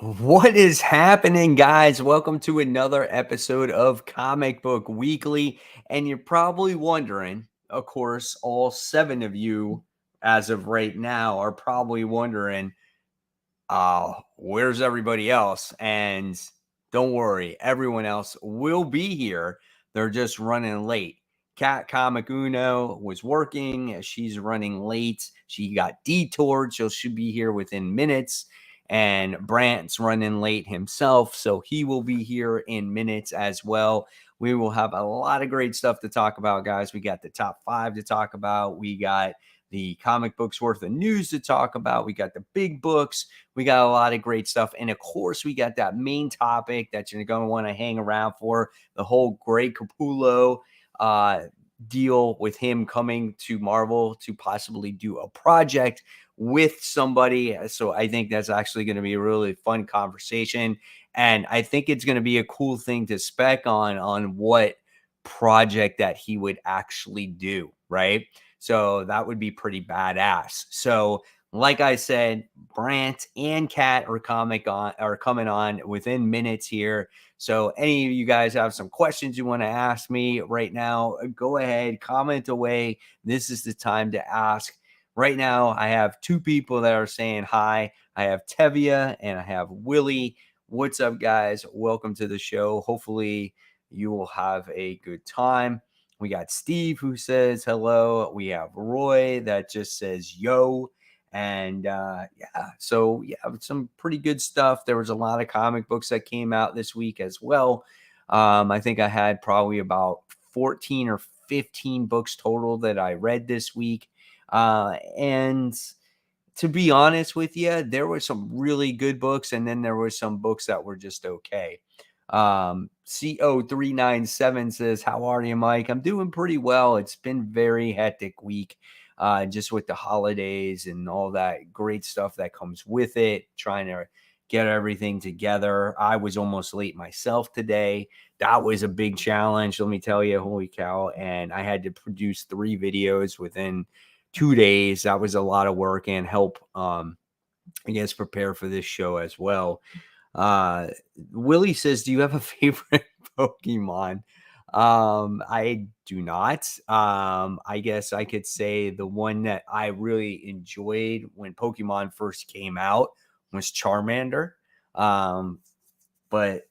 What is happening, guys? Welcome to another episode of Comic Book Weekly. And you're probably wondering, of course, all seven of you, as of right now, are probably wondering, where's everybody else? And don't worry, everyone else will be here. They're just running late. Kat Comic Uno was working. She's running late. She got detoured, so she'll be here within minutes. And Brant's running late himself, so he will be here in minutes as well. We will have a lot of great stuff to talk about, guys. We got the top five to talk about. We got the comic books worth of news to talk about. We got the big books. We got a lot of great stuff. And of course, we got that main topic that you're going to want to hang around for, the whole Greg Capullo deal with him coming to Marvel to possibly do a project with somebody. So I think that's actually going to be a really fun conversation. And I think it's going to be a cool thing to spec on what project that he would actually do, right? So that would be pretty badass. So like I said, Brant and Kat are coming on within minutes here. So any of you guys have some questions you want to ask me right now, go ahead, comment away. This is the time to ask. Right now, I have two people that are saying hi. I have Tevia and I have Willie. What's up, guys? Welcome to the show. Hopefully, you will have a good time. We got Steve who says hello. We have Roy that just says yo. And so some pretty good stuff. There was a lot of comic books that came out this week as well. I think I had probably about 14 or 15 books total that I read this week. And to be honest with you, there were some really good books, and then there were some books that were just okay. CO397 says, how are you, Mike? I'm doing pretty well. It's been very hectic week, just with the holidays and all that great stuff that comes with it, trying to get everything together. I was almost late myself today. That was a big challenge, let me tell you. Holy cow. And I had to produce 3 videos within 2 days. That was a lot of work and help, I guess, prepare for this show as well. Willie says, do you have a favorite Pokemon? I do not. I guess I could say the one that I really enjoyed when Pokemon first came out was Charmander. But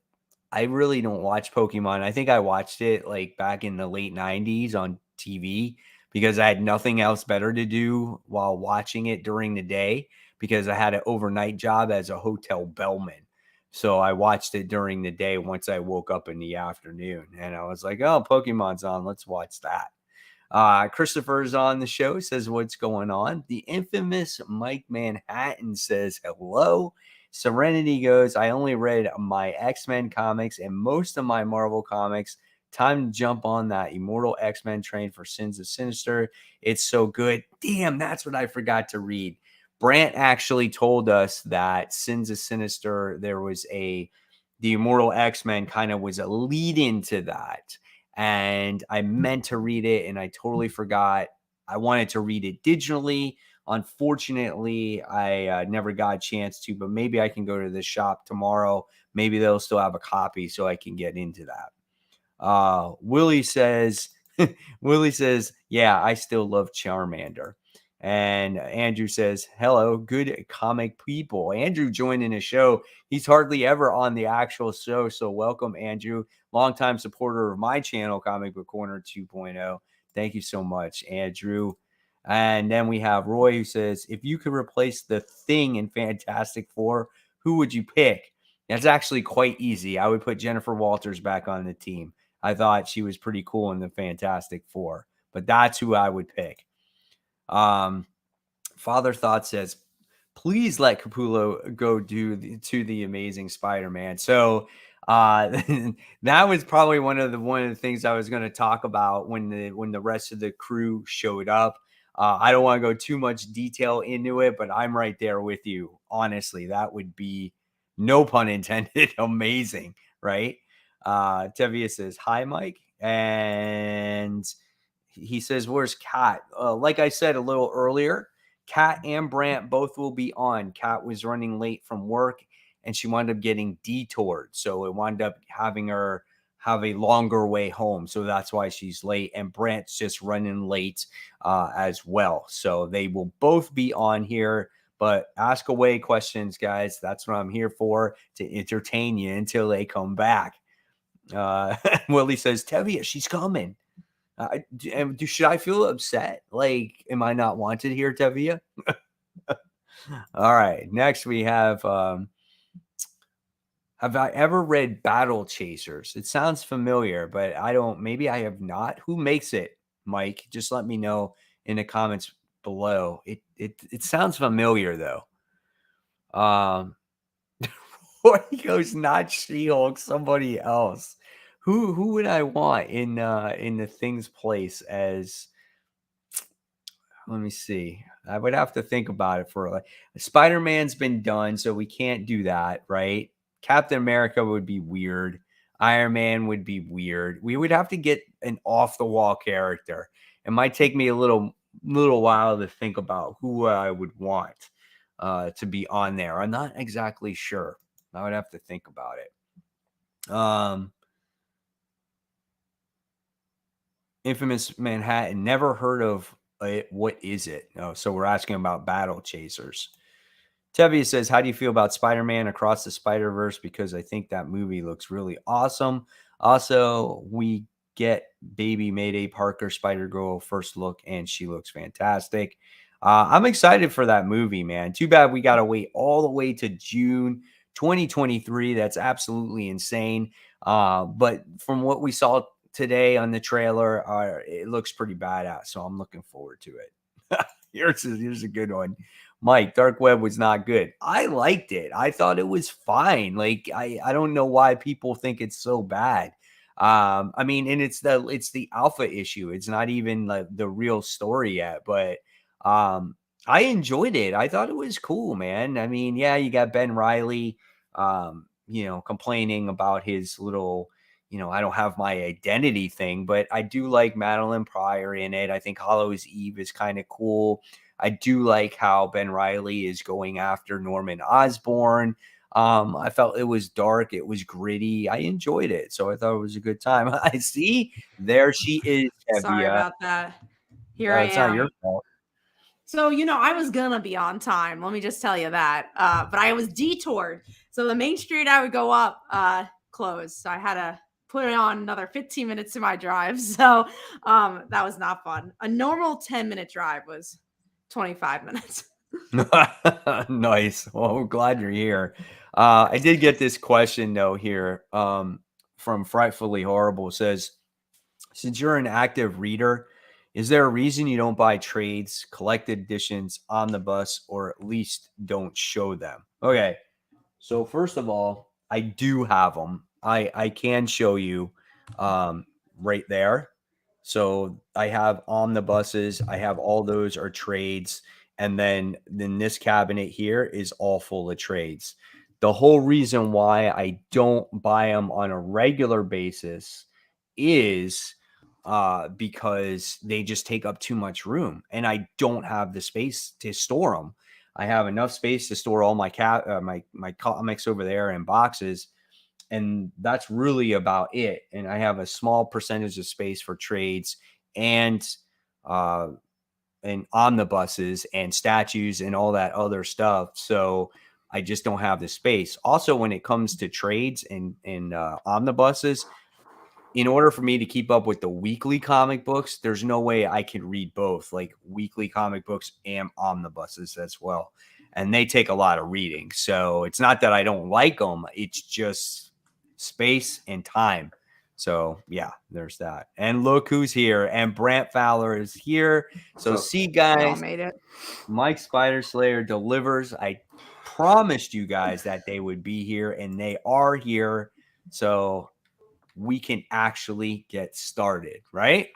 I really don't watch Pokemon. I think I watched it like back in the late 90s on TV because I had nothing else better to do while watching it during the day because I had an overnight job as a hotel bellman. So I watched it during the day once I woke up in the afternoon. And I was like, oh, Pokemon's on. Let's watch that. Christopher's on the show, says, what's going on? The infamous Mike Manhattan says, hello. Serenity goes, I only read my X-Men comics and most of my Marvel comics. Time to jump on that Immortal X-Men train for Sins of Sinister. It's so good. Damn, that's what I forgot to read. Brant actually told us that Sins of Sinister, the Immortal X-Men kind of was a lead into that. And I meant to read it and I totally forgot. I wanted to read it digitally. Unfortunately, I never got a chance to, but maybe I can go to the shop tomorrow. Maybe they'll still have a copy so I can get into that. Willie says, yeah, I still love Charmander. And Andrew says, hello, good comic people. Andrew joined in a show. He's hardly ever on the actual show. So welcome, Andrew, longtime supporter of my channel, Comic Book Corner 2.0. Thank you so much, Andrew. And then we have Roy who says, if you could replace the Thing in Fantastic Four, who would you pick? That's actually quite easy. I would put Jennifer Walters back on the team. I thought she was pretty cool in the Fantastic Four, but that's who I would pick. Father Thought says, please let Capullo go to the Amazing Spider-Man. So that was probably one of the things I was going to talk about when the rest of the crew showed up. I don't want to go too much detail into it, but I'm right there with you. Honestly, that would be, no pun intended, amazing, right? Tevia says, hi, Mike. And he says, where's Kat? Like I said a little earlier, Kat and Brant both will be on. Kat was running late from work, and she wound up getting detoured. So it wound up having her have a longer way home. So that's why she's late. And Brant's just running late as well. So they will both be on here. But ask away questions, guys. That's what I'm here for, to entertain you until they come back. Willie says, Tevia, she's coming. Should I feel upset? Like, am I not wanted here, Tevia? All right. Next, we have I ever read Battle Chasers? It sounds familiar, but I don't. Maybe I have not. Who makes it, Mike? Just let me know in the comments below. It sounds familiar though. Or he goes, not She-Hulk, somebody else. Who would I want in the Thing's place as? Let me see. I would have to think about it for like Spider-Man's been done, so we can't do that, right? Captain America would be weird. Iron Man would be weird. We would have to get an off-the-wall character. It might take me a little while to think about who I would want to be on there. I'm not exactly sure. I would have to think about it. Infamous Manhattan. Never heard of it. What is it? Oh, so we're asking about Battle Chasers. Tevia says, how do you feel about Spider-Man Across the Spider-Verse? Because I think that movie looks really awesome. Also, we get baby Mayday Parker Spider-Girl first look, and she looks fantastic. I'm excited for that movie, man. Too bad we got to wait all the way to June 2023. That's absolutely insane. But from what we saw today on the trailer, it looks pretty badass. So I'm looking forward to it. Here's a good one. Mike, Dark Web was not good. I liked it. I thought it was fine. Like, I don't know why people think it's so bad. I mean, and it's the alpha issue. It's not even like the real story yet, but I enjoyed it. I thought it was cool, man. I mean, yeah, you got Ben Reilly, complaining about his little, I don't have my identity thing, but I do like Madeline Pryor in it. I think Hallows Eve is kind of cool. I do like how Ben Reilly is going after Norman Osborn. I felt it was dark. It was gritty. I enjoyed it. So I thought it was a good time. I see. There she is, Evia. Sorry about that. Here I am. It's not your fault. So, I was going to be on time. Let me just tell you that. But I was detoured. So the main street I would go up closed. So I had to put on another 15 minutes to my drive. So that was not fun. A normal 10-minute drive was 25 minutes. Nice. Well, I'm glad you're here. I did get this question though here from Frightfully Horrible. It says, since you're an active reader, is there a reason you don't buy trades, collected editions, omnibus, or at least don't show them? Okay. So first of all, I do have them. I can show you right there. So I have omnibuses. I have all those are trades. And then this cabinet here is all full of trades. The whole reason why I don't buy them on a regular basis is because they just take up too much room, and I don't have the space to store them. I have enough space to store all my my comics over there in boxes, and that's really about it. And I have a small percentage of space for trades and omnibuses and statues and all that other stuff. So I just don't have the space. Also, when it comes to trades and omnibuses, in order for me to keep up with the weekly comic books, there's no way I can read both, like weekly comic books and omnibuses as well. And they take a lot of reading. So it's not that I don't like them. It's just space and time. So yeah, there's that. And look who's here. And Brant Fowler is here. So see, guys, made it. Mike Spider Slayer delivers. I promised you guys that they would be here, and they are here. So we can actually get started, right?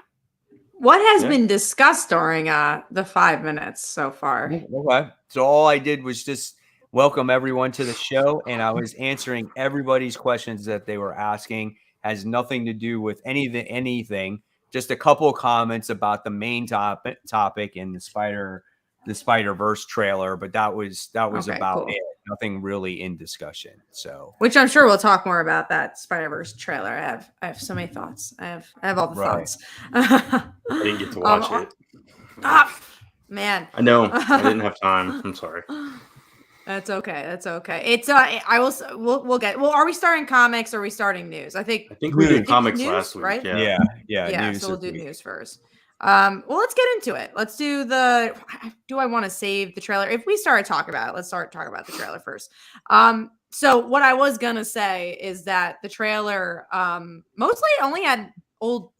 What has been discussed during the 5 minutes so far? Okay. So all I did was just welcome everyone to the show, and I was answering everybody's questions that they were asking. Has nothing to do with anything. Just a couple of comments about the main topic in the Spider-Verse trailer, but that was Okay, about cool. it. nothing really in discussion. So, which I'm sure we'll talk more about that Spider-Verse trailer. I have so many thoughts. I have all the right. thoughts. I didn't get to watch it. Man. I know. I didn't have time. I'm sorry. That's okay. That's okay. It's I will. We'll get. Well, are we starting comics or are we starting news? I think We did News. comics news, last week. right? Yeah. Yeah. News So we'll this do week. news first. Well, let's get into it. Let's do the. Do I want to save the trailer? If we start talking about it, let's start talking about the trailer first. So what I was gonna say is that the trailer, mostly only had old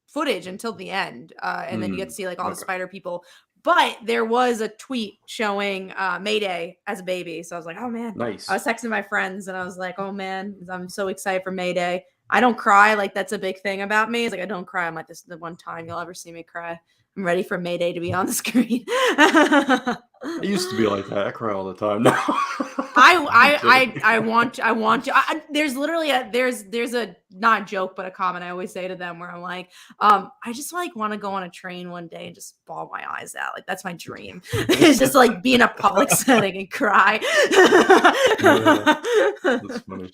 footage until the end, and then you get to see like all the spider people. But there was a tweet showing Mayday as a baby. So I was like, oh man. Nice. I was texting my friends and I was like, oh man, I'm so excited for Mayday. I don't cry. Like, that's a big thing about me. It's like, I don't cry. I'm like, this is the one time you'll ever see me cry. I'm ready for Mayday to be on the screen. I used to be like that. I cry all the time now. I want to. There's literally there's a not joke but a comment I always say to them where I'm like, I just like want to go on a train one day and just bawl my eyes out. Like, that's my dream. It's just like be in a public setting and cry. That's funny.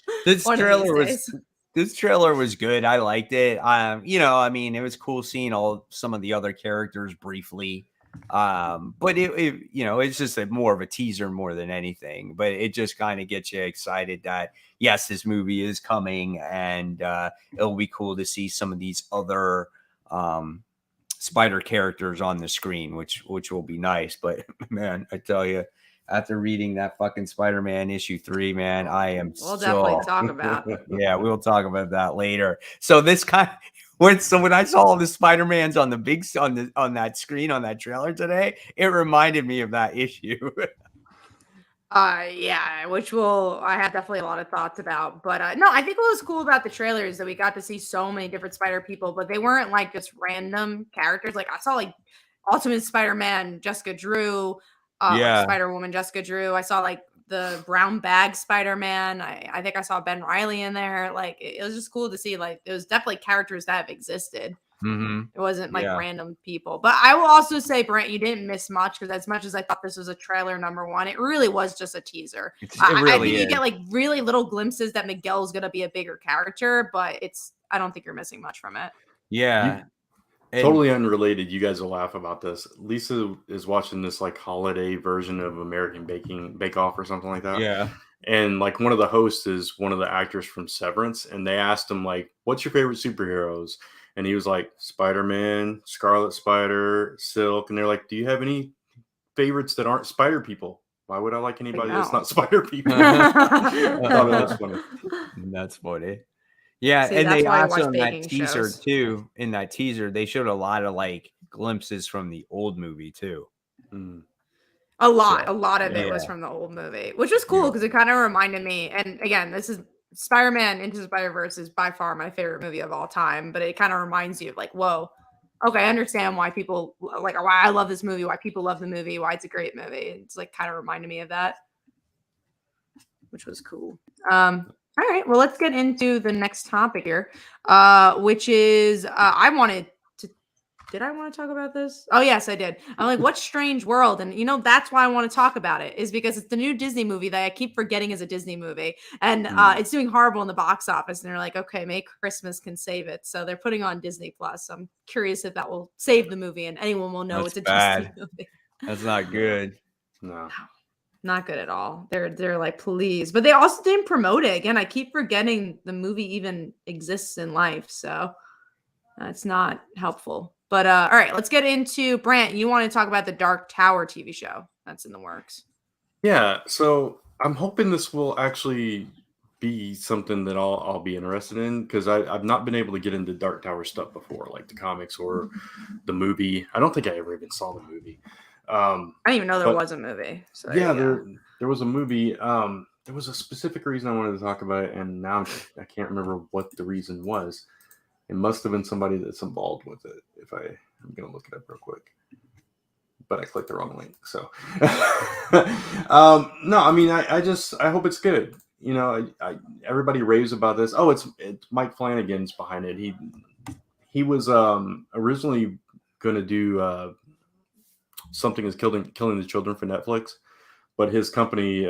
This trailer was good. I liked it. I mean, it was cool seeing some of the other characters briefly. But it's just more of a teaser more than anything. But it just kind of gets you excited that yes, this movie is coming, and it'll be cool to see some of these other spider characters on the screen, which will be nice. But man, I tell you, after reading that fucking Spider-Man issue 3, man, we'll definitely talk about. Yeah, we'll talk about that later. So this kind of, when I saw all the Spider-Mans on the big on that screen on that trailer today, it reminded me of that issue. Yeah, which I have definitely a lot of thoughts about. But no, I think what was cool about the trailer is that we got to see so many different Spider people, but they weren't like just random characters. Like, I saw like Ultimate Spider-Man, Jessica Drew, like Spider-Woman, Jessica Drew. I saw like the brown bag Spider-Man. I think I saw Ben Reilly in there. Like, it was just cool to see. Like, it was definitely characters that have existed. Mm-hmm. It wasn't like random people. But I will also say, Brent, you didn't miss much, because as much as I thought this was a trailer number 1, it really was just a teaser. I think you get like really little glimpses that Miguel's going to be a bigger character, but I don't think you're missing much from it. Yeah. Totally unrelated. You guys will laugh about this. Lisa is watching this like holiday version of American Bake Off or something like that. Yeah. And like one of the hosts is one of the actors from Severance, and they asked him like, "What's your favorite superheroes?" And he was like, "Spider-Man, Scarlet Spider, Silk." And they're like, "Do you have any favorites that aren't spider people? Why would I like anybody that's not spider people?" That's funny. That's funny. Yeah, See, and they also in that teaser too. In that teaser, they showed a lot of like glimpses from the old movie too. A lot of it was from the old movie, which was cool because it kind of reminded me. And again, this is Spider-Man Into the Spider-Verse is by far my favorite movie of all time, but it kind of reminds you of like, whoa, okay, I understand why people like, why I love this movie, why people love the movie, why it's a great movie. It's like kind of reminded me of that, which was cool. All right, well, let's get into the next topic here, which is did I want to talk about this? Oh, yes, I did. I'm like, what strange world? And, that's why I want to talk about it, is because it's the new Disney movie that I keep forgetting is a Disney movie. And it's doing horrible in the box office. And they're like, okay, maybe Christmas can save it. So they're putting on Disney Plus. I'm curious if that will save the movie and anyone will know it's a Disney movie. That's not good. No. Not good at all. They're like, please. But they also didn't promote it. Again, I keep forgetting the movie even exists in life. So that's not helpful. But all right, let's get into Brant. You want to talk about the Dark Tower TV show that's in the works? Yeah. So I'm hoping this will actually be something that I'll be interested in, because I've not been able to get into Dark Tower stuff before, like the comics or the movie. I don't think I ever even saw the movie. I didn't even know there was a movie. So yeah, there was a movie. There was a specific reason I wanted to talk about it, and now I can't remember what the reason was. It must have been somebody that's involved with it. I'm gonna look it up real quick, but I clicked the wrong link. So no, I mean, I hope it's good. Everybody raves about this. Oh, it's Mike Flanagan's behind it. He was originally going to do Something Is Killing the Children for Netflix, but his company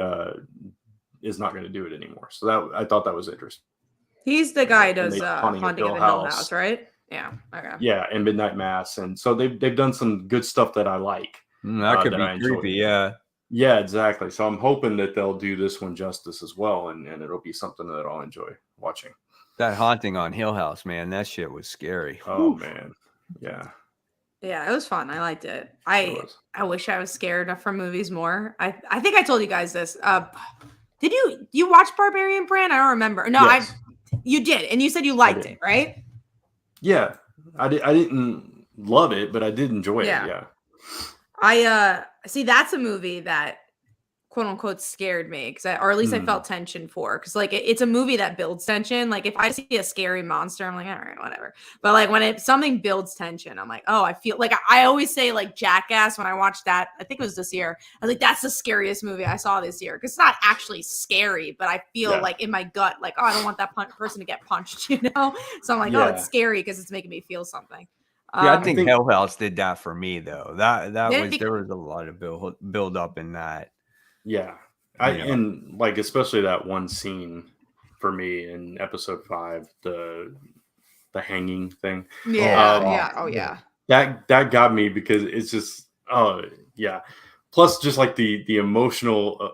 is not going to do it anymore. So that I thought that was interesting. He's the guy who And does they Haunting of the Hill House, right? Yeah. Okay. Yeah, and Midnight Mass, and so they've done some good stuff that I like. That could that be I enjoy. creepy. Yeah. Yeah, exactly. So I'm hoping that they'll do this one justice as well, and it'll be something that I'll enjoy watching. That Haunting on Hill House, man, that shit was scary. Oh man, yeah. Yeah, it was fun. I liked it. It was. I wish I was scared from movies more. I think I told you guys this. Did you watch Barbarian Brand? I don't remember. No, Yes. You did, and you said you liked it, right? Yeah, I didn't love it, but I did enjoy it. Yeah. I see. That's a movie that quote unquote scared me or at least I felt tension for, because like it's a movie that builds tension. Like if I see a scary monster, I'm like, all right, whatever. But like when something builds tension, I'm like, oh, I feel like I always say like Jackass when I watched that. I think it was this year. I was like, that's the scariest movie I saw this year, because it's not actually scary, but I feel like in my gut, like, oh, I don't want that person to get punched, you know. So I'm like, oh, it's scary because it's making me feel something. Yeah, I think Hell House did that for me though. There was a lot of build up in that. Yeah. And like especially that one scene for me in episode 5, the hanging thing. Yeah. That got me, because it's just plus just like the emotional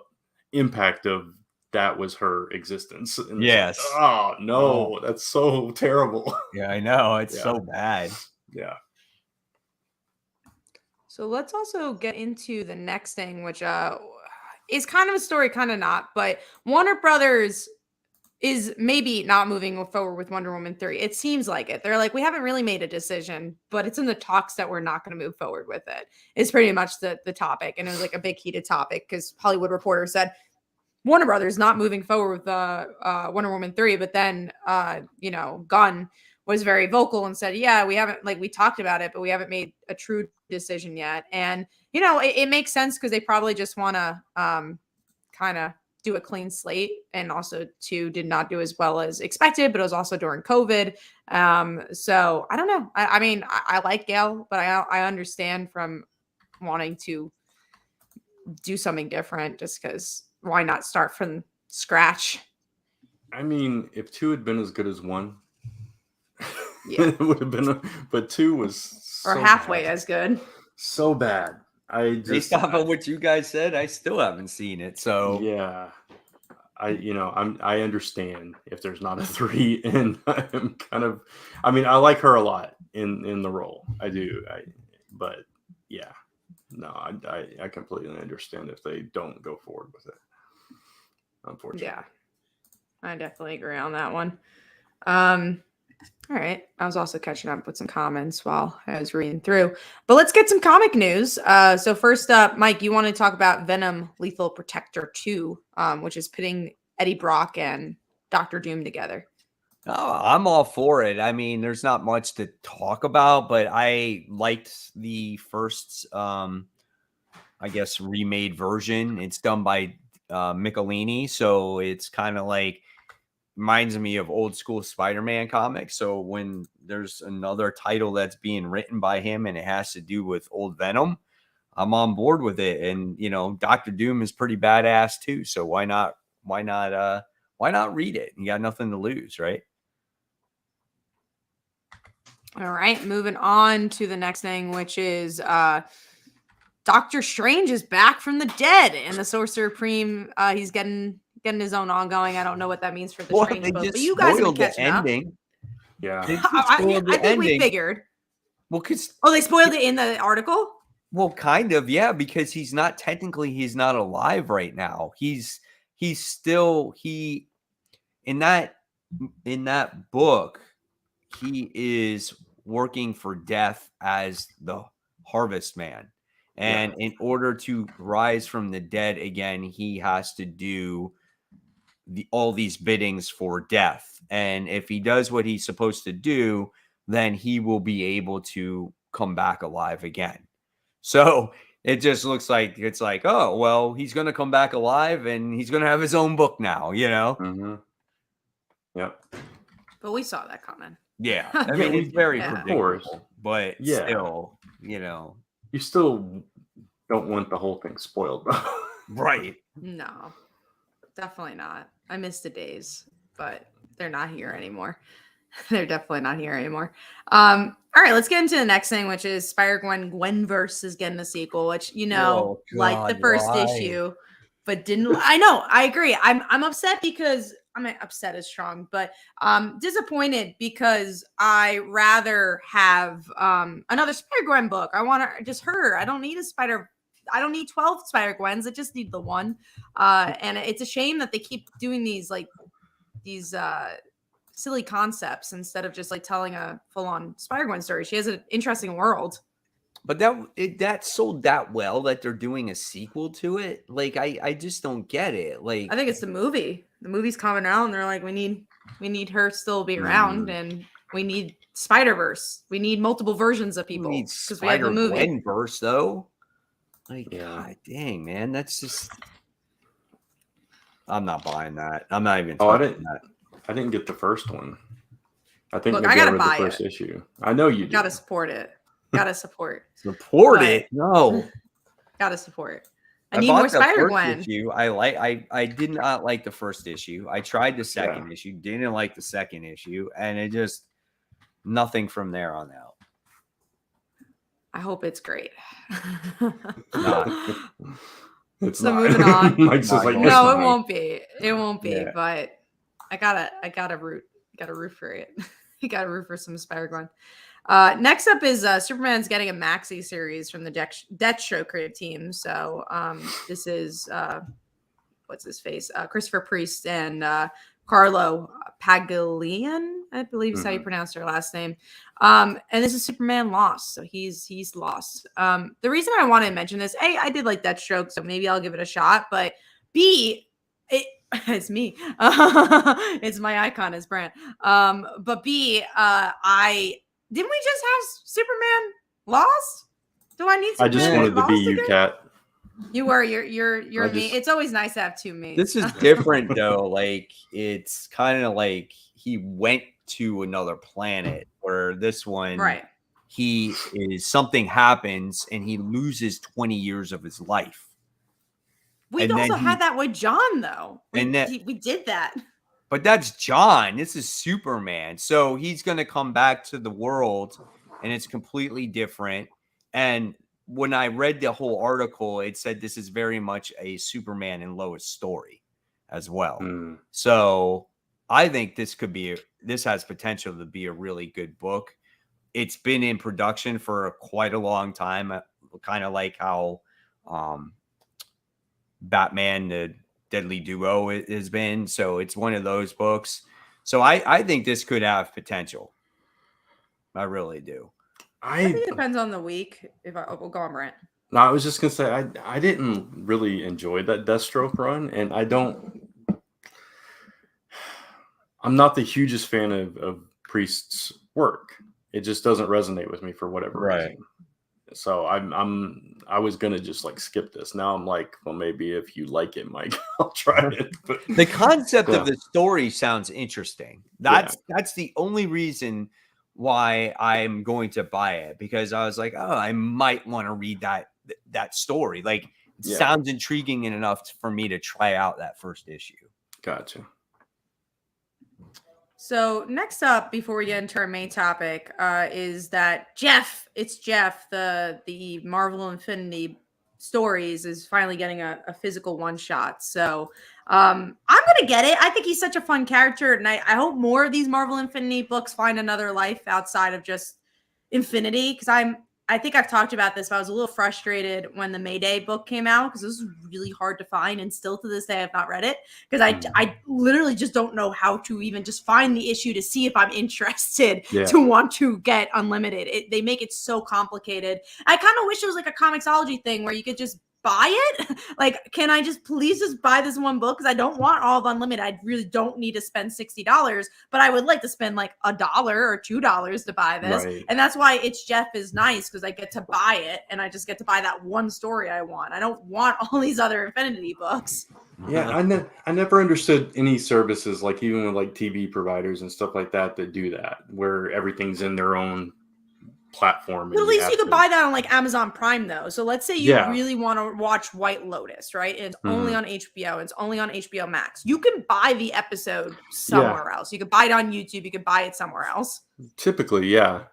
impact of that was her existence. And yes. Like, oh no, that's so terrible. Yeah, I know, it's so bad. Yeah. So let's also get into the next thing, which is kind of a story, kind of not, but Warner Brothers is maybe not moving forward with Wonder Woman 3. It seems like it. They're like, we haven't really made a decision, but it's in the talks that we're not going to move forward with it. It's pretty much the topic. And it was like a big heated topic, because Hollywood Reporter said Warner Brothers not moving forward with Wonder Woman 3. But then, Gunn was very vocal and said, yeah, we haven't, like, we talked about it, but we haven't made a true decision yet. And, it makes sense, because they probably just want to kind of do a clean slate. And also 2 did not do as well as expected, but it was also during COVID. So I don't know. I mean, I like Gail, but I understand from wanting to do something different, just because why not start from scratch? I mean, if 2 had been as good as 1, it would have been, but 2 was or halfway as good. So bad. Based off of what you guys said, I still haven't seen it. So yeah, I understand if there's not a 3, and I'm kind of, I mean, I like her a lot in the role. I do. But yeah, no, I completely understand if they don't go forward with it. Unfortunately. Yeah, I definitely agree on that one. All right. I was also catching up with some comments while I was reading through. But let's get some comic news. So first up, Mike, you want to talk about Venom Lethal Protector 2, which is pitting Eddie Brock and Dr. Doom together. Oh, I'm all for it. I mean, there's not much to talk about, but I liked the first, I guess, remade version. It's done by Michelini, so it's kind of like, reminds me of old school Spider-Man comics. So when there's another title that's being written by him and it has to do with old Venom, I'm on board with it. And Dr. Doom is pretty badass too. So why not read it? You got nothing to lose, right? All right, moving on to the next thing, which is Doctor Strange is back from the dead, and the Sorcerer Supreme, he's getting his own ongoing. I don't know what that means for the Strange book, but you guys have been catching up. Yeah, I think we figured. Well, they spoiled it in the article. Well, kind of, yeah, because he's not alive right now. He's still in that book. He is working for death as the Harvest Man, and in order to rise from the dead again, he has to do all these biddings for death. And if he does what he's supposed to do, then he will be able to come back alive again. So it just looks like it's like, oh, well, he's going to come back alive and he's going to have his own book now, Mm-hmm. Yep. But we saw that coming. Yeah. I mean, it's very predictable, but still, You still don't want the whole thing spoiled. Right. No, definitely not. I miss the days, but they're not here anymore. They're definitely not here anymore. All right, let's get into the next thing, which is Spider-Gwen Gwenverse is getting a sequel, which Oh, like the God, first why? issue, but didn't. I know, I agree. I'm upset because I mean, upset is strong, but disappointed because I rather have another Spider-Gwen book. I want just her. I don't need 12 Spider-Gwens. I just need the one. And it's a shame that they keep doing these silly concepts instead of just like telling a full-on Spider-Gwen story. She has an interesting world. But that sold that well that they're doing a sequel to it. Like I just don't get it. Like I think it's the movie. The movie's coming out, and they're like, we need her still be around, and we need Spider-Verse. We need multiple versions of people because we have the movie. Spider-Gwen verse though. Like, Yeah. God dang, man, that's just. I'm not buying that. I'm not even. Oh, that. I didn't get the first one. I think Look, maybe I gotta read buy the first it. issue. I know you do. Gotta support it. Gotta support. Support But- it. No. Gotta support. I I need bought more the first Spider-Gwen. issue. I did not like the first issue. I tried the second issue, didn't like the second issue, and it just nothing from there on out. I hope it's great. Not. It's So not. moving on. Mike's just like, No, it's No, it not. won't be. It won't be. Yeah. But I gotta root for it. You gotta root for some Spider-Gwen. Next up is Superman's getting a maxi series from the Deathstroke creative team. So this is what's his face? Christopher Priest and Carlo Pagalian, I believe is how you pronounce their last name. And this is Superman Lost. So he's lost. The reason I want to mention this, A, I did like Deathstroke, so maybe I'll give it a shot. But B, it's me. It's my icon as Brant. But B, didn't we just have Superman Lost? Do I need Superman I just wanted to be Lost you, again? Cat. You were. You're I me. just- It's always nice to have two mates. This is different though. Like it's kind of like he went to another planet where this one, right. he is something happens and he loses 20 years of his life. We And then also had that with John though. We did that. But that's John. This is Superman. So he's going to come back to the world and it's completely different. And when I read the whole article, it said this is very much a Superman and Lois story as well. So I think this has potential to be a really good book. It's been in production for quite a long time, kind of like how Batman, the Deadly Duo has been. So it's one of those books. So I think this could have potential. I really do. I think it depends on the week. We'll go on, Brent. No, I was just gonna say I didn't really enjoy that Deathstroke run, and I'm not the hugest fan of Priest's work. It just doesn't resonate with me for whatever reason. So I was gonna just like skip this. Now I'm like, well, maybe if you like it, Mike, I'll try it. But the concept of the story sounds interesting. That's the only reason why I'm going to buy it, because I was like, oh, I might want to read that story. Like it sounds intriguing enough for me to try out that first issue. Gotcha. So next up, before we get into our main topic, is that Jeff, the Marvel Infinity stories is finally getting a physical one shot. So I'm gonna get it. I think he's such a fun character, and I hope more of these Marvel Infinity books find another life outside of just Infinity, because I think I've talked about this, but I was a little frustrated when the Mayday book came out because this is really hard to find, and still to this day I've not read it because I literally just don't know how to even just find the issue to see if I'm interested to want to get Unlimited. They make it so complicated. I kind of wish it was like a Comixology thing where you could just buy it. Like, can I please just buy this one book? Because I don't want all of Unlimited. I really don't need to spend $60, but I would like to spend like $1 or $2 to buy this. Right. And that's why It's Jeff is nice, because I get to buy it and I just get to buy that one story I want. I don't want all these other Infinity books. Yeah, I never understood any services, like even with like TV providers and stuff like that do that, where everything's in their own platform. But at least you could buy that on like Amazon Prime though. So let's say you really want to watch White Lotus, right? And it's only on HBO. And it's only on HBO Max. You can buy the episode somewhere else. You could buy it on YouTube. You could buy it somewhere else. Typically, yeah.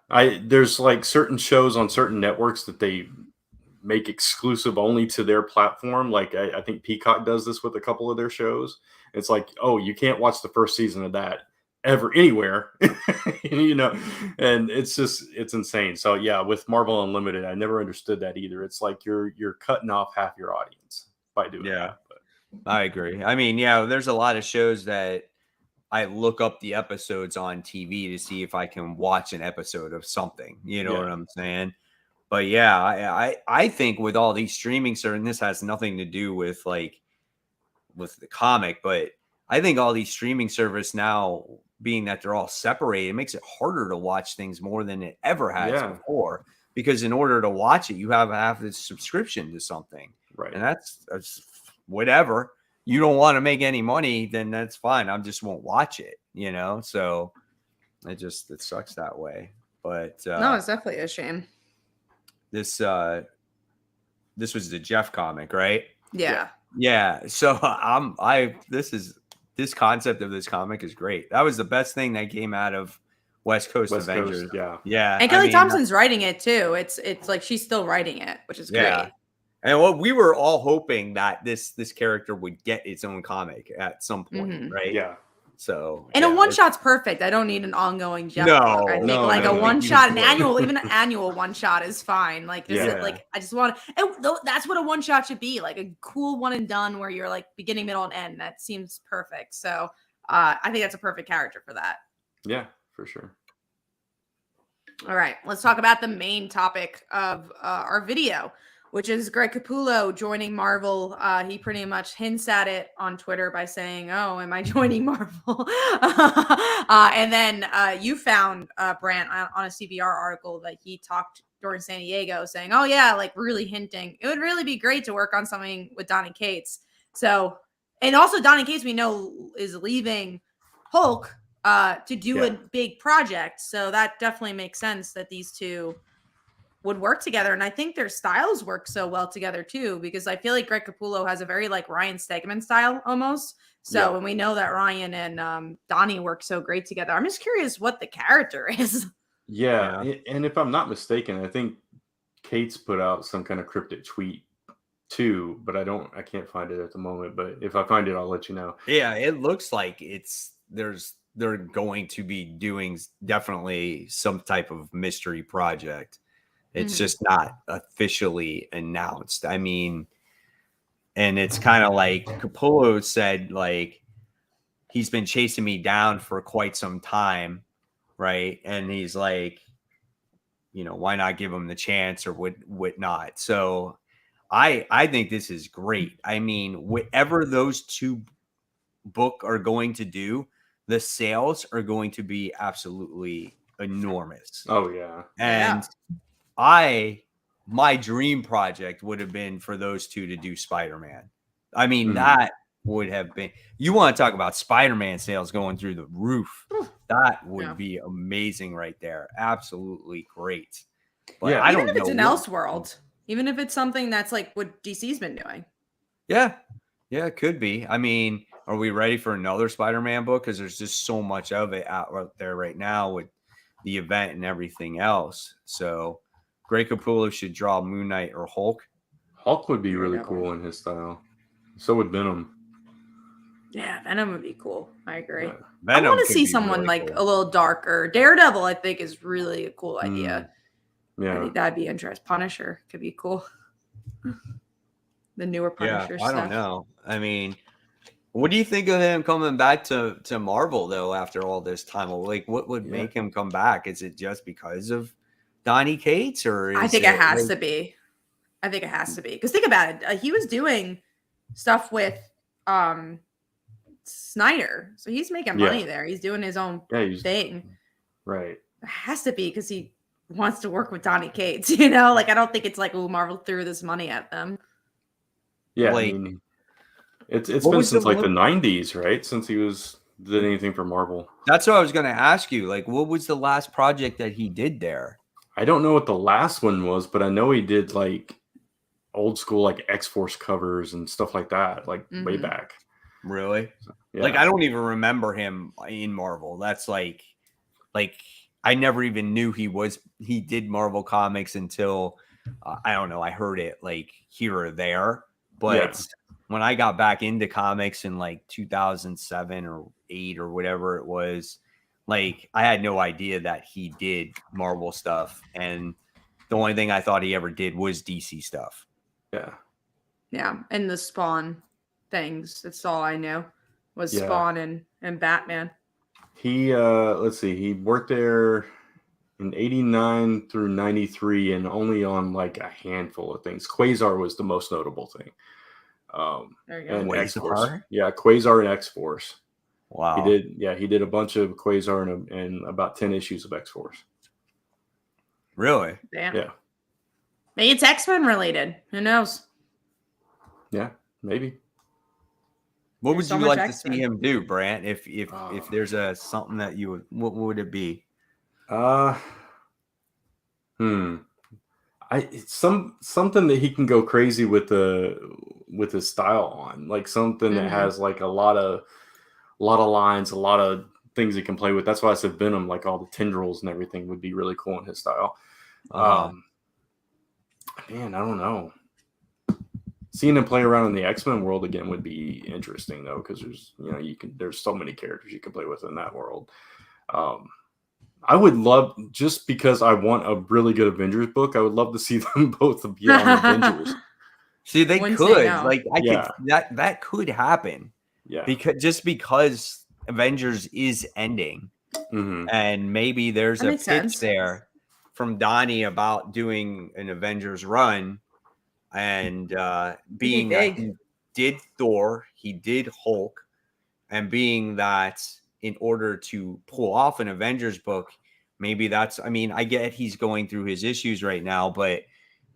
There's like certain shows on certain networks that they make exclusive only to their platform. Like I think Peacock does this with a couple of their shows. It's like, oh, you can't watch the first season of that ever anywhere, you know, and it's insane. So yeah, with Marvel Unlimited, I never understood that either. It's like you're cutting off half your audience by doing that. But. I agree. I mean, yeah, there's a lot of shows that I look up the episodes on TV to see if I can watch an episode of something, you know what I'm saying? But yeah, I think with all these streaming services, and this has nothing to do with the comic, but I think all these streaming services now, being that they're all separated, it makes it harder to watch things more than it ever has before. Because in order to watch it, you have this subscription to something, right? And that's whatever. You don't want to make any money, then that's fine. I just won't watch it, you know. So it sucks that way. But no, it's definitely a shame. This was the Jeff comic, right? Yeah. Yeah. So this concept of this comic is great. That was the best thing that came out of West Coast Avengers. Yeah. And Kelly Thompson's writing it too. It's like she's still writing it, which is great. And what we were all hoping that this character would get its own comic at some point, right? Yeah. So a one shot's perfect. I don't need an ongoing Jeff. No, I think a one shot, an annual, even an annual one shot is fine. Like this is like I just want to, and that's what a one shot should be, like a cool one and done where you're like beginning, middle, and end. That seems perfect. So I think that's a perfect character for that. Yeah, for sure. All right, let's talk about the main topic of our video, which is Greg Capullo joining Marvel. He pretty much hints at it on Twitter by saying, "Oh, am I joining Marvel?" And then you found Brant on a CBR article that he talked during San Diego, saying, "Oh yeah, like really hinting it would really be great to work on something with Donny Cates." So, and also Donny Cates we know is leaving Hulk to do a big project, so that definitely makes sense that these two would work together. And I think their styles work so well together too, because I feel like Greg Capullo has a very like Ryan Stegman style almost. So when we know that Ryan and Donnie work so great together, I'm just curious what the character is. Yeah. And if I'm not mistaken, I think Cates put out some kind of cryptic tweet too, but I can't find it at the moment. But if I find it, I'll let you know. Yeah, it looks like they're going to be doing definitely some type of mystery project. It's just not officially announced. I mean, and it's kind of like Capullo said, like, he's been chasing me down for quite some time, right? And he's like, you know, why not give him the chance or what not? So I think this is great. I mean, whatever those two book are going to do, the sales are going to be absolutely enormous. Oh, yeah. And my dream project would have been for those two to do Spider-Man. I mean, that would have been, you want to talk about Spider-Man sales going through the roof. That would be amazing right there. Absolutely great. But I don't know. Even if it's an Elseworld, even if it's something that's like what DC's been doing. Yeah. Yeah, it could be. I mean, are we ready for another Spider-Man book? Because there's just so much of it out there right now with the event and everything else. So Greg Capullo should draw Moon Knight or Hulk. Hulk would be really cool in his style. So would Venom. Yeah, Venom would be cool. I agree. Yeah. I want to see someone really like cool. A little darker. Daredevil, I think, is really a cool idea. Yeah, I think that'd be interesting. Punisher could be cool. The newer Punisher stuff. I don't know. I mean, what do you think of him coming back to Marvel though after all this time? Like, what would make him come back? Is it just because of Donny Cates, or I think it has to be. I think it has to be because think about it. He was doing stuff with Snyder, so he's making money there. He's doing his own thing. Right. It has to be because he wants to work with Donny Cates. You know, like I don't think it's like Marvel threw this money at them. Yeah, like, I mean, it's been since like the 90s, right? Since he did anything for Marvel. That's what I was going to ask you. Like, what was the last project that he did there? I don't know what the last one was, but I know he did like old school like X-Force covers and stuff like that, like way back. Really? Yeah. Like I don't even remember him in Marvel. That's like I never even knew he did Marvel comics until I don't know. I heard it like here or there, but when I got back into comics in like 2007 or 8 or whatever it was, like I had no idea that he did Marvel stuff, and the only thing I thought he ever did was DC stuff. Yeah, and the Spawn things. That's all I knew was Spawn and Batman. He let's see, he worked there in 89 through 93 and only on like a handful of things. Quasar was the most notable thing. There you go. And Quasar? X-Force. Yeah, Quasar and X-Force. Wow. He did a bunch of Quasar and about 10 issues of X-Force. Really? Damn. Yeah. Maybe it's X-Men related. Who knows? Yeah, maybe. What There's would so you much like to X-Men. see him do, Brant? If there's a something that you would, what would it be? Something that he can go crazy with his style on, like something that has like a lot of lines, a lot of things he can play with. That's why I said Venom, like all the tendrils and everything would be really cool in his style. Man, I don't know. Seeing him play around in the X-Men world again would be interesting though, because there's so many characters you can play with in that world. I would love, just because I want a really good Avengers book, I would love to see them both be on Avengers. See, they Wouldn't could say no. like that could happen. Yeah, because Avengers is ending, and maybe there's That a makes pitch sense. there from Donny about doing an Avengers run, and being that big. he did Thor, he did Hulk, and being that in order to pull off an Avengers book, maybe that's, I mean, I get he's going through his issues right now, but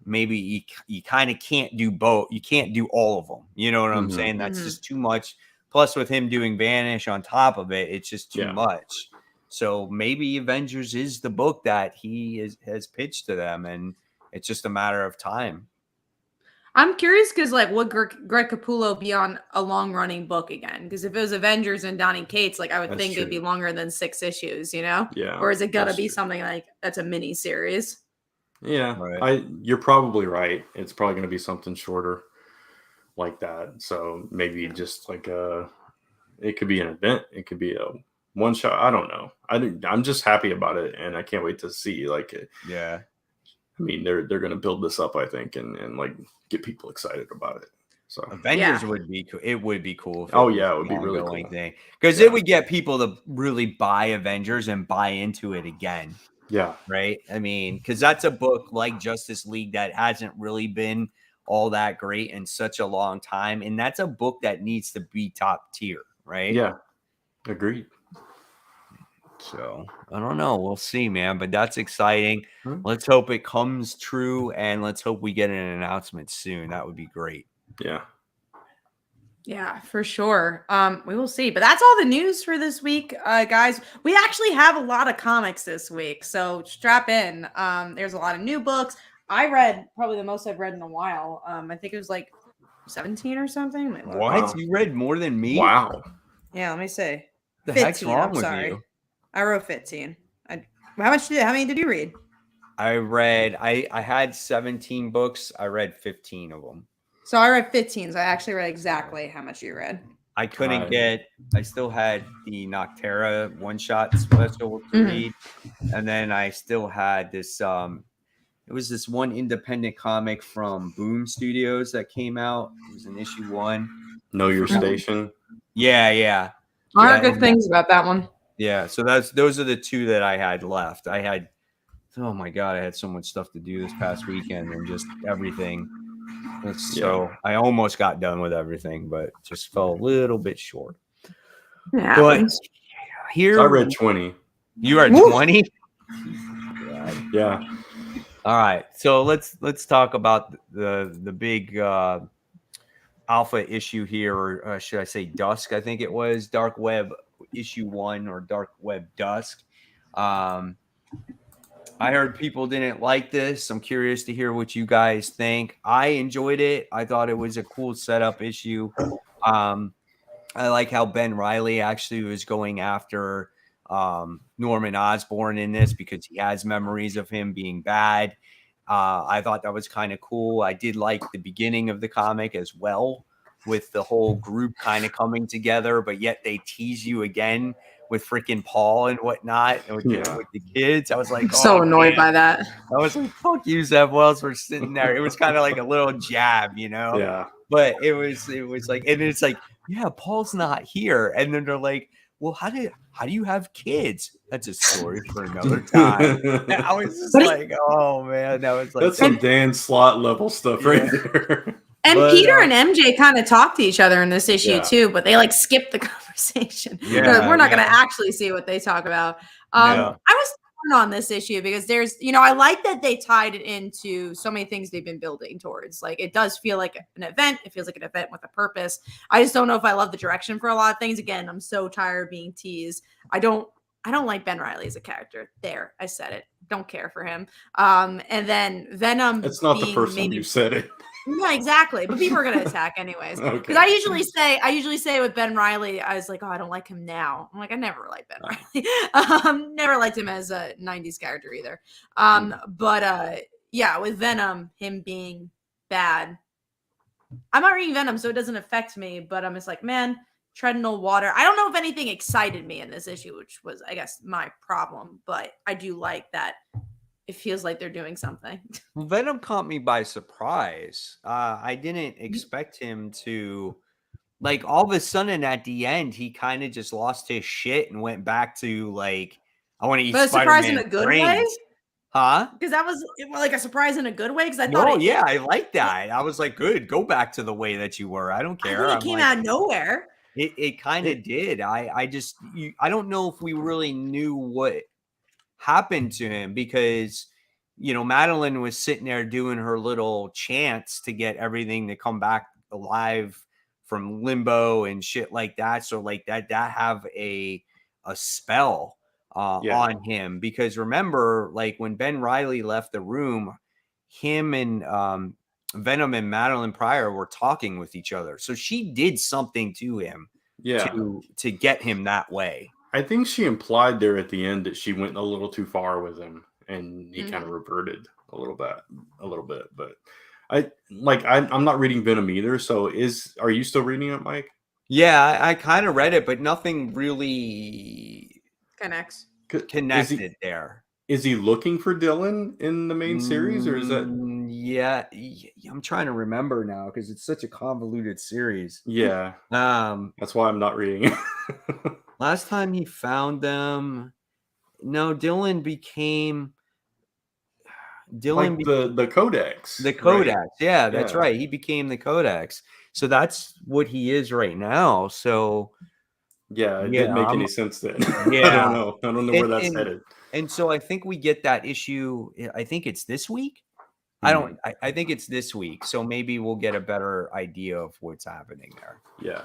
maybe you kind of can't do both. You can't do all of them. You know what I'm saying? That's just too much. Plus with him doing Vanish on top of it, it's just too much. So maybe Avengers is the book that he has pitched to them, and it's just a matter of time. I'm curious because, like, would Greg Capullo be on a long-running book again? Because if it was Avengers and Donny Cates, like, I would think it'd be longer than 6 issues, you know? Yeah. Or is it gonna be something like that's a mini series? Yeah, right. You're probably right. It's probably going to be something shorter like that. So maybe just like it could be an event. It could be a one shot. I don't know. I'm just happy about it, and I can't wait to see like it. Yeah. I mean, they're going to build this up, I think, and like get people excited about it. So Avengers would be cool. It would be cool. It would be really cool. Because it would get people to really buy Avengers and buy into it again. Yeah. Right. I mean, because that's a book like Justice League that hasn't really been all that great in such a long time. And that's a book that needs to be top tier. Right. Yeah. Agreed. So I don't know. We'll see, man. But that's exciting. Let's hope it comes true, and let's hope we get an announcement soon. That would be great. Yeah. Yeah, for sure. We will see. But that's all the news for this week, guys. We actually have a lot of comics this week, so strap in. There's a lot of new books. I read probably the most I've read in a while. I think it was like 17 or something. What? Wow. You read more than me? Wow. Yeah, let me see. The 15, heck's wrong I'm with sorry. you? I wrote 15. How many did you read? I had 17 books. I read 15 of them. So I read 15. So I actually read exactly how much you read. I couldn't I still had the Noctera one-shot special to read. And then I still had this, it was this one independent comic from Boom Studios that came out. It was an issue 1. Know Your Station. Yeah. I heard good things about that one. Yeah, so those are the 2 that I had left. I had, oh my God, I had so much stuff to do this past weekend and just everything. So I almost got done with everything, but just fell a little bit short. Yeah. But here, I read 20. You read 20? Yeah. All right, so let's talk about the big alpha issue here, or should I say Dusk? I think it was Dark Web issue 1 or Dark Web Dusk. I heard people didn't like this. I'm curious to hear what you guys think. I enjoyed it. I thought it was a cool setup issue. I like how Ben Reilly actually was going after Norman Osborn in this because he has memories of him being bad. I thought that was kind of cool. I did like the beginning of the comic as well, with the whole group kind of coming together, but yet they tease you again with freaking Paul and whatnot and with the kids. I was like, So oh, annoyed man. by that. I was like, fuck you, Zeb Wells, for sitting there. It was kind of like a little jab, you know? Yeah. But it was like, and it's like, yeah, Paul's not here. And then they're like, well, how do you have kids? That's a story for another time. And I was just like, oh man, that was like that's some Dan Slott level stuff right there. And Peter and MJ kind of talk to each other in this issue too, but they like skip the conversation. Yeah, we're not going to actually see what they talk about. I was torn on this issue because there's, I like that they tied it into so many things they've been building towards. Like it does feel like an event. It feels like an event with a purpose. I just don't know if I love the direction for a lot of things. Again, I'm so tired of being teased. I don't like Ben Reilly as a character. There, I said it. Don't care for him. And then Venom. It's not the first time you said it. Yeah, exactly. But people are going to attack anyways. Because I usually say with Ben Reilly, I was like, oh, I don't like him now. I'm like, I never liked Ben Reilly. Never liked him as a 90s character either. But yeah, with Venom, him being bad, I'm not reading Venom, so it doesn't affect me. But I'm just like, man, treading on water. I don't know if anything excited me in this issue, which was, I guess, my problem. But I do like that. It feels like they're doing something. Well, Venom caught me by surprise. I didn't expect him to, like, all of a sudden at the end, he kind of just lost his shit and went back to like, I want to eat Spider-Man surprise in a good way, huh? Because that was like a surprise in a good way. Because I No, thought, I like that. I was like, good, go back to the way that you were. I don't care. I think it came out of nowhere. It kind of did. I don't know if we really knew what happened to him because Madeline was sitting there doing her little chants to get everything to come back alive from limbo and shit like that. So like that have a spell on him, because remember, like when Ben Reilly left the room, him and Venom and Madeline Pryor were talking with each other. So she did something to him to get him that way. I think she implied there at the end that she went a little too far with him and he kind of reverted a little bit. But I'm not reading Venom either. So are you still reading it, Mike? Yeah, I kind of read it, but nothing really connected there. Is he looking for Dylan in the main series, or is that? Yeah, I'm trying to remember now because it's such a convoluted series. Yeah. That's why I'm not reading it. Last time he found them, no, Dylan became the Codex. The Codex, right? Yeah, that's right. He became the Codex, so that's what he is right now. So, it didn't make any sense then. Yeah, I don't know where that's headed. And so I think we get that issue. I think it's this week. I think it's this week. So maybe we'll get a better idea of what's happening there. Yeah.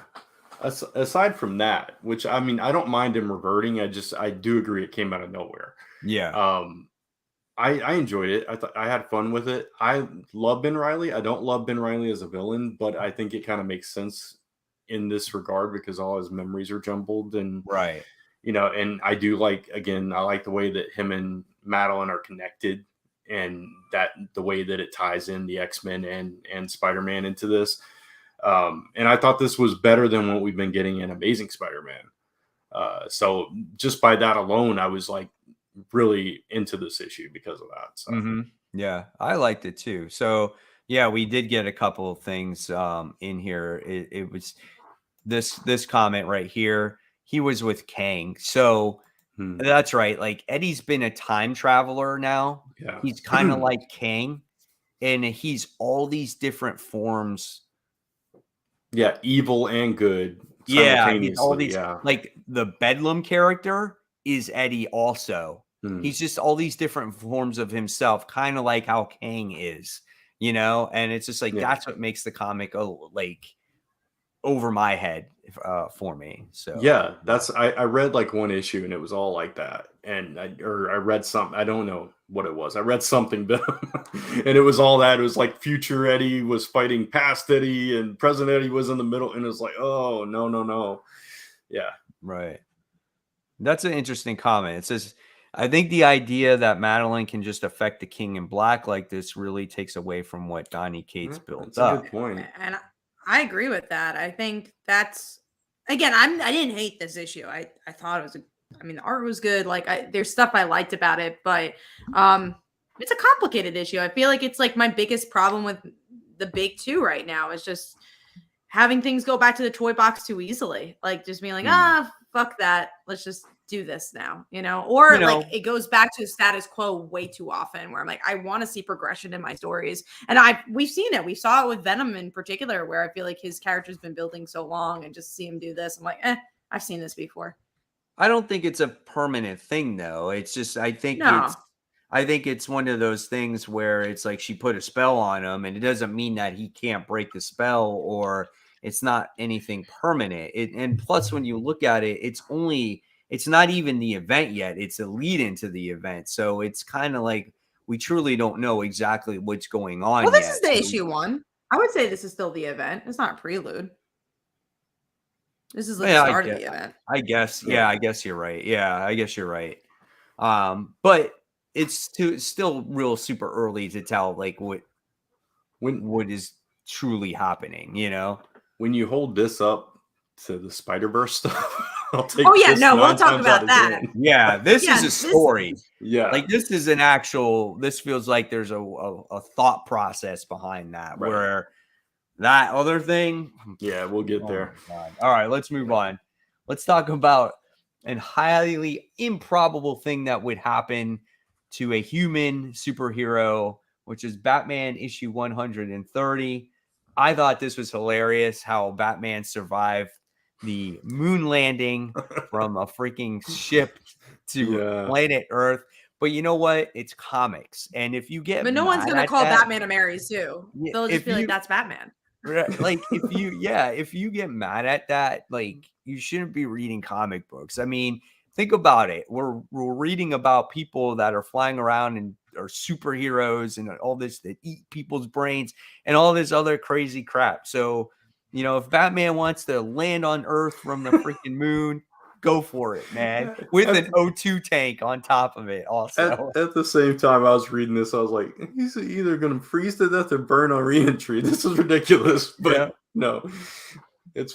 Aside from that, which I mean, I don't mind him reverting. I do agree it came out of nowhere. Yeah. I enjoyed it. I thought I had fun with it. I love Ben Reilly. I don't love Ben Reilly as a villain, but I think it kind of makes sense in this regard because all his memories are jumbled and right. And I do I like the way that him and Madeline are connected and that the way that it ties in the X-Men and Spider-Man into this. And I thought this was better than what we've been getting in Amazing Spider-Man. So just by that alone, I was like really into this issue because of that. So. Yeah, I liked it too. So yeah, we did get a couple of things in here. It was this comment right here. He was with Kang. So that's right. Like Eddie's been a time traveler now. Yeah. He's kind of like Kang, and he's all these different forms. Yeah, evil and good. Yeah, all these like the Bedlam character is Eddie also. He's just all these different forms of himself, kind of like how Kang is, and it's just like that's what makes the comic over my head for me. So Yeah, that's I read like one issue and it was all like that. And I read something, I don't know what it was. I read something and it was all that. It was like future Eddie was fighting past Eddie and present Eddie was in the middle, and it was like, oh no. Yeah. right. That's an interesting comment. It says, I think the idea that Madeline can just affect the King in Black like this really takes away from what Donny Cates built That's up. a good point. And I agree with that. I think that's, again, I didn't hate this issue. I thought it was the art was good. Like there's stuff I liked about it, but it's a complicated issue. I feel like it's like my biggest problem with the big two right now is just having things go back to the toy box too easily. Like just being like, fuck that. Let's just do this now, or like it goes back to status quo way too often where I'm like, I want to see progression in my stories. And we've seen it. We saw it with Venom in particular, where I feel like his character's been building so long and just see him do this. I'm like, I've seen this before. I don't think it's a permanent thing though. It's just, I think it's one of those things where it's like she put a spell on him and it doesn't mean that he can't break the spell or it's not anything permanent. And plus when you look at it, it's not even the event yet. It's a lead into the event. So it's kind of like we truly don't know exactly what's going on. Well, this is the issue 1. I would say this is still the event. It's not a prelude. This is the start of the event. I guess. Yeah, I guess you're right. Yeah, I guess you're right. But it's still real super early to tell like what is truly happening, When you hold this up to the Spider-Verse stuff, we'll talk about that. Yeah, this is a story. Like this is this feels like there's a thought process behind that, right. Where that other thing. Yeah, we'll get there. All right, let's move on. Let's talk about a highly improbable thing that would happen to a human superhero, which is Batman issue 130. I thought this was hilarious how Batman survived the moon landing from a freaking ship to planet Earth. But you know what? It's comics. And if you get no one's going to call Batman a Mary Sue. They'll just be like, that's Batman. Like if you get mad at that, like you shouldn't be reading comic books. I mean, think about it. We're reading about people that are flying around and are superheroes and all this that eat people's brains and all this other crazy crap. So, if Batman wants to land on Earth from the freaking moon, go for it, man. With an O2 tank on top of it also. At the same time I was reading this, I was like, he's either going to freeze to death or burn on re-entry. This is ridiculous. But no.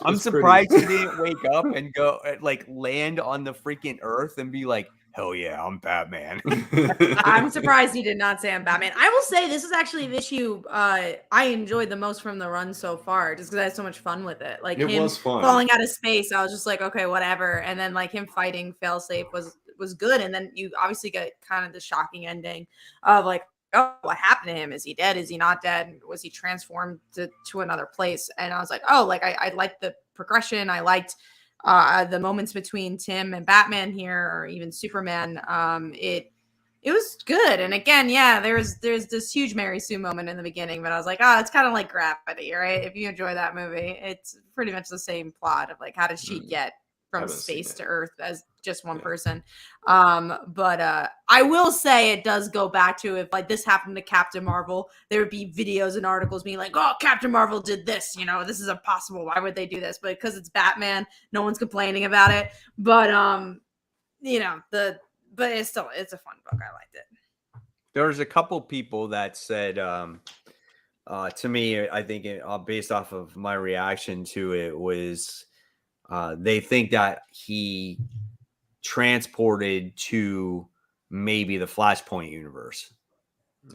I'm surprised he didn't wake up and go like land on the freaking Earth and be like, hell yeah, I'm Batman. I'm surprised he did not say I'm Batman. I will say this is actually the issue I enjoyed the most from the run so far, just because I had so much fun with it. Like him falling out of space, I was just like, okay, whatever. And then like him fighting Failsafe was good. And then you obviously get kind of the shocking ending of like, oh, what happened to him? Is he dead? Is he not dead? Was he transformed to another place? And I was like, oh, like I liked the progression. I liked the moments between Tim and Batman here, or even Superman. It was good. And again, there's this huge Mary Sue moment in the beginning, but I was like, oh, it's kind of like Gravity, right? If you enjoy that movie, it's pretty much the same plot of like, how did she get from space to Earth as just one person? But I will say it does go back to if like this happened to Captain Marvel, there would be videos and articles being like, oh, Captain Marvel did this, this is impossible. Why would they do this? But because it's Batman, no one's complaining about it. But but it's a fun book. I liked it. There's a couple people that said to me, I think based off of my reaction to it was they think that he transported to maybe the Flashpoint universe.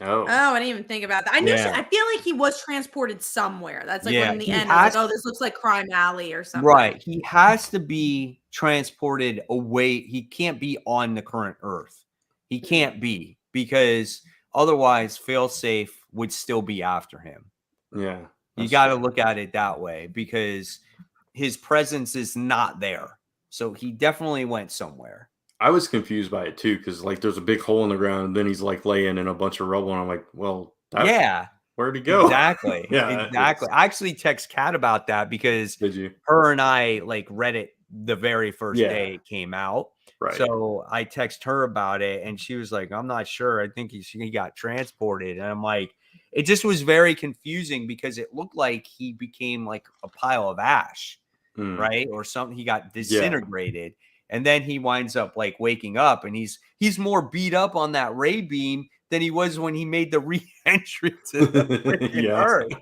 I didn't even think about that. I feel like he was transported somewhere. That's like when in the end, I was like, oh, this looks like Crime Alley or something. Right. He has to be transported away. He can't be on the current Earth. He can't be, because otherwise Failsafe would still be after him. Yeah. You got to look at it that way, because his presence is not there. So he definitely went somewhere. I was confused by it too, because like there's a big hole in the ground, and then he's like laying in a bunch of rubble, and I'm like, well, Where'd he go? Exactly. Yeah. Exactly. I actually text Kat about that because Did you? her and I like read it the very first Yeah. day it came out. Right. So I text her about it and she was like, I'm not sure. I think he got transported. And I'm like, it just was very confusing because it looked like he became like a pile of ash, right? Or something. He got disintegrated. And then he winds up like waking up and he's more beat up on that ray beam than he was when he made the re-entry to the freaking Earth.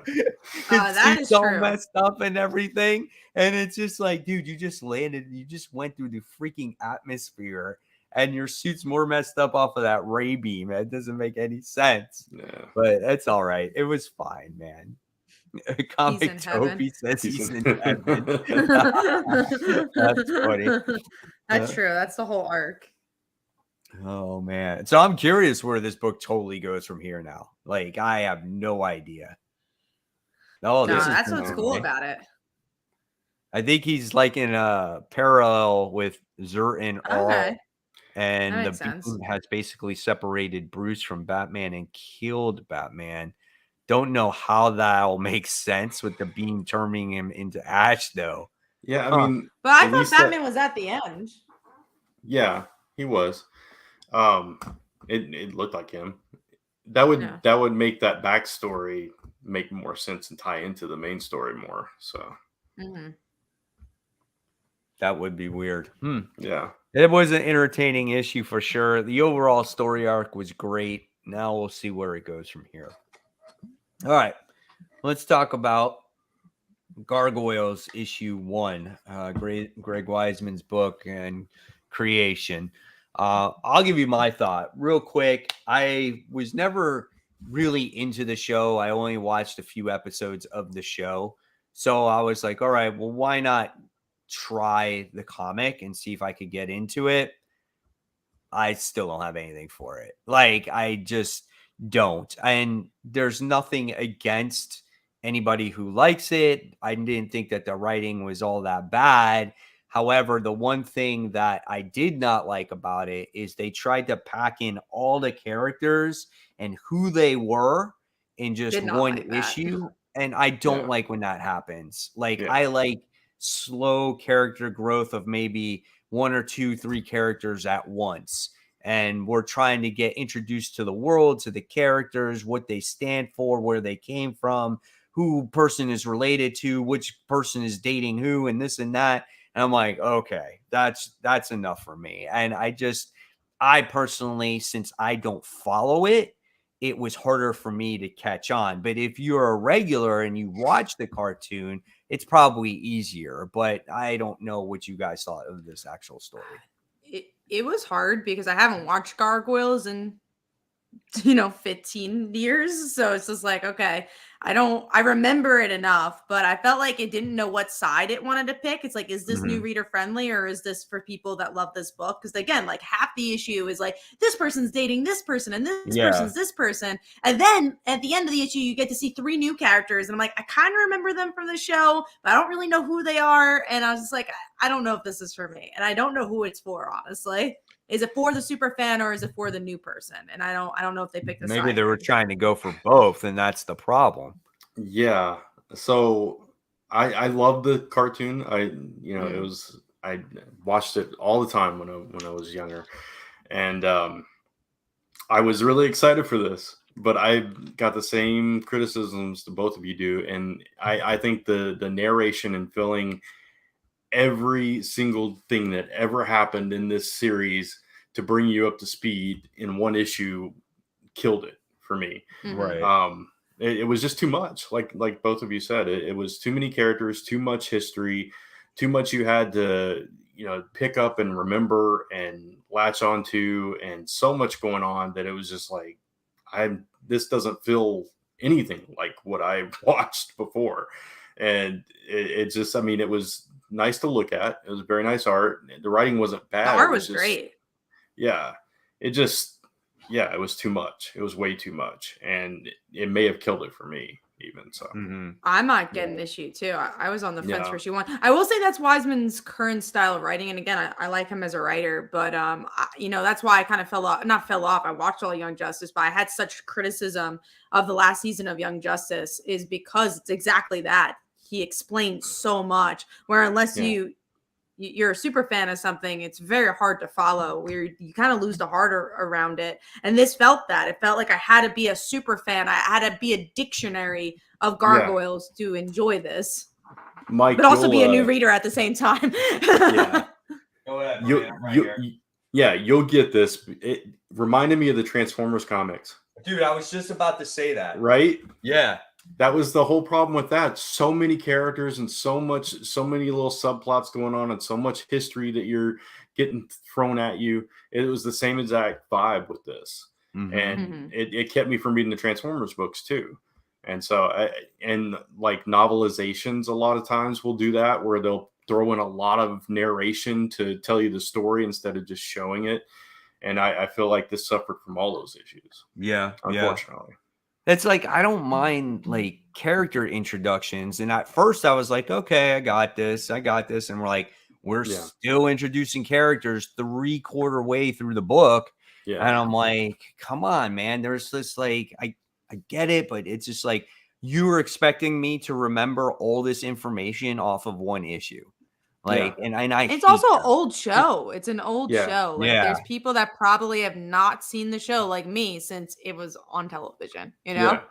His that is suit's all true. messed up and everything. And it's just like, dude, you just landed, you just went through the freaking atmosphere and your suit's more messed up off of that ray beam. It doesn't make any sense. Yeah. But it's all right. It was fine, man. Comic Toby says he's in heaven. That's funny. That's true. That's the whole arc. Oh man. So I'm curious where this book totally goes from here now. Like I have no idea. No, that's what's cool about it. I think he's like in a parallel with Zurt and All. Okay. And the beam has basically separated Bruce from Batman and killed Batman. Don't know how that'll make sense with the beam turning him into ash, though. Yeah, I mean, but I thought Batman was at the end. Yeah, he was. It looked like him. That would make that backstory make more sense and tie into the main story more. So that would be weird. Yeah, it was an entertaining issue for sure. The overall story arc was great. Now we'll see where it goes from here. All right, let's talk about Gargoyles issue 1, Greg Wiseman's book and creation. I'll give you my thought real quick. I was never really into the show. I only watched a few episodes of the show. So I was like, all right, well, why not try the comic and see if I could get into it? I still don't have anything for it. Like, I just don't. And there's nothing against anybody who likes it. I didn't think that the writing was all that bad. However, the one thing that I did not like about it is they tried to pack in all the characters and who they were in just one issue. And I don't like when that happens. Like, I like slow character growth of maybe 1 or 2, 3 characters at once. And we're trying to get introduced to the world, to the characters, what they stand for, where they came from, who person is related to, which person is dating who, and this and that. And I'm like, okay, that's enough for me. And I personally, since I don't follow it, it was harder for me to catch on. But if you're a regular and you watch the cartoon, it's probably easier. But I don't know what you guys thought of this actual story. It was hard because I haven't watched Gargoyles in 15 years. So it's just like, okay, I remember it enough, but I felt like it didn't know what side it wanted to pick. It's like, is this new reader friendly or is this for people that love this book? Because again, like half the issue is like, this person's dating this person and this person's this person. And then at the end of the issue, you get to see 3 new characters. And I'm like, I kind of remember them from the show, but I don't really know who they are. And I was just like, I don't know if this is for me. And I don't know who it's for, honestly. Is it for the super fan or is it for the new person? And I don't know if they picked this. Maybe they were trying to go for both, and that's the problem. Yeah. So I love the cartoon. I watched it all the time when I was younger, and I was really excited for this. But I got the same criticisms that both of you do, and I think the narration and filling every single thing that ever happened in this series to bring you up to speed in one issue killed it for me. Right. It was just too much. Like both of you said, it was too many characters, too much history, too much you had to, pick up and remember and latch onto, and so much going on that it was just like, this doesn't feel anything like what I watched before. And it just, it was nice to look at. It was very nice art. The writing wasn't bad. The art was great. Yeah. It was too much. It was way too much. And it may have killed it for me. even. So I might get an issue too. I was on the fence Yeah. for issue 1. I will say that's Wiseman's current style of writing, and again, I like him as a writer, but that's why I kind of not fell off. I watched all Young Justice, but I had such criticism of the last season of Young Justice is because it's exactly that. He explains so much, where unless you're a super fan of something, it's very hard to follow, where you kind of lose the heart around it. And this felt that. It felt like I had to be a super fan. I had to be a dictionary of gargoyles to enjoy this. Mike, but also be a new reader at the same time. Yeah. Go ahead, you'll get this. It reminded me of the Transformers comics. Dude, I was just about to say that. Right? Yeah. That was the whole problem with that. So many characters and so many little subplots going on and so much history that you're getting thrown at you. It was the same exact vibe with this. And it kept me from reading the Transformers books too. And so, like novelizations, a lot of times will do that, where they'll throw in a lot of narration to tell you the story instead of just showing it. And I feel like this suffered from all those issues. Yeah. Unfortunately. It's like, I don't mind like character introductions. And at first I was like, okay, I got this. And we're still introducing characters 3/4 way through the book. Yeah. And I'm like, come on, man. There's this like, I get it, but it's just like, you were expecting me to remember all this information off of one issue. Like, and it's also an old show. It's an old show. Like, there's people that probably have not seen the show, like me, since it was on television, you know? Yeah.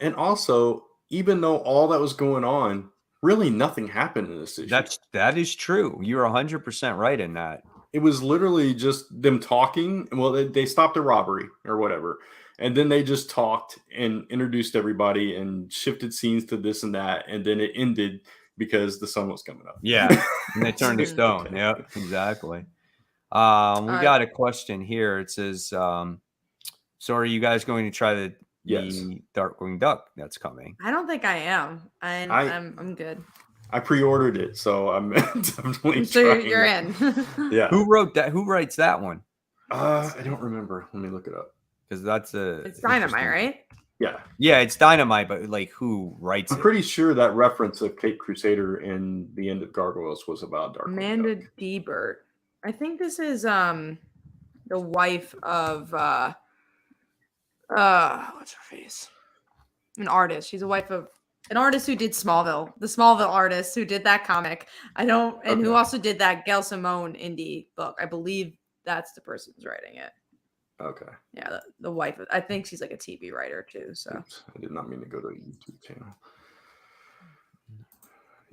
And also, even though all that was going on, really nothing happened in this issue. That is true. You're 100% right in that. It was literally just them talking. Well, they stopped a robbery or whatever. And then they just talked and introduced everybody and shifted scenes to this and that. And then it ended because the sun was coming up. Yeah. And they turned to stone. Yeah, exactly. We got a question here. It says, so are you guys going to try the Darkwing Duck that's coming? I don't think I am. I'm good. I pre-ordered it, so I'm definitely so you're in. Yeah. Who wrote that? Who writes that one? I don't remember. Let me look it up. Because it's Dynamite, right? Yeah, it's Dynamite, but like, who writes I'm pretty sure that reference of Kate Crusader in the end of Gargoyles was about Darkwing Amanda Duck. Debert. I think this is the wife of what's her face? An artist. She's a wife of an artist who did Smallville. The Smallville artist who did that comic. Who also did that Gail Simone indie book. I believe that's the person who's writing it. Okay. Yeah, the wife. I think she's like a TV writer too. So oops, I did not mean to go to a YouTube channel.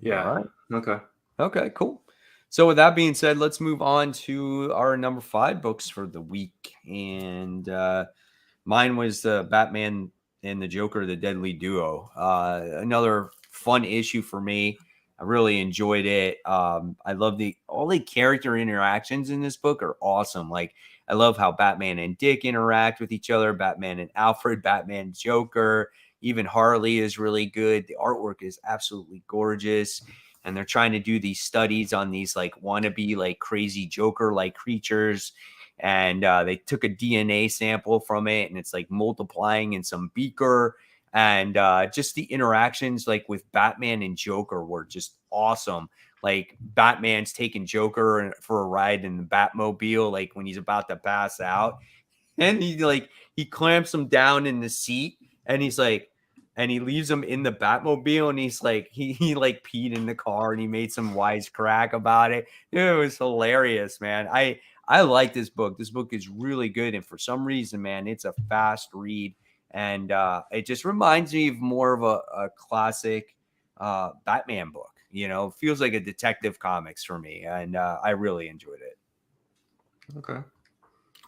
Yeah. All right. Okay. Okay, cool. So with that being said, let's move on to our number 5 books for the week. And mine was the Batman and the Joker, the Deadly Duo. Another fun issue for me. I really enjoyed it. I love all the character interactions in this book are awesome. Like, I love how Batman and Dick interact with each other, Batman and Alfred, Batman, Joker, even Harley is really good. The artwork is absolutely gorgeous. And they're trying to do these studies on these like wannabe, like crazy Joker-like creatures. And they took a DNA sample from it, and it's like multiplying in some beaker. And just the interactions like with Batman and Joker were just awesome. Like, Batman's taking Joker for a ride in the Batmobile, like when he's about to pass out, and he clamps him down in the seat, and he's like, and he leaves him in the Batmobile, and he's like, he like peed in the car, and he made some wisecrack about it. It was hilarious, man. I like this book. This book is really good, and for some reason, man, it's a fast read, and it just reminds me of more of a classic Batman book. You know, feels like a detective comics for me, and I really enjoyed it. Okay.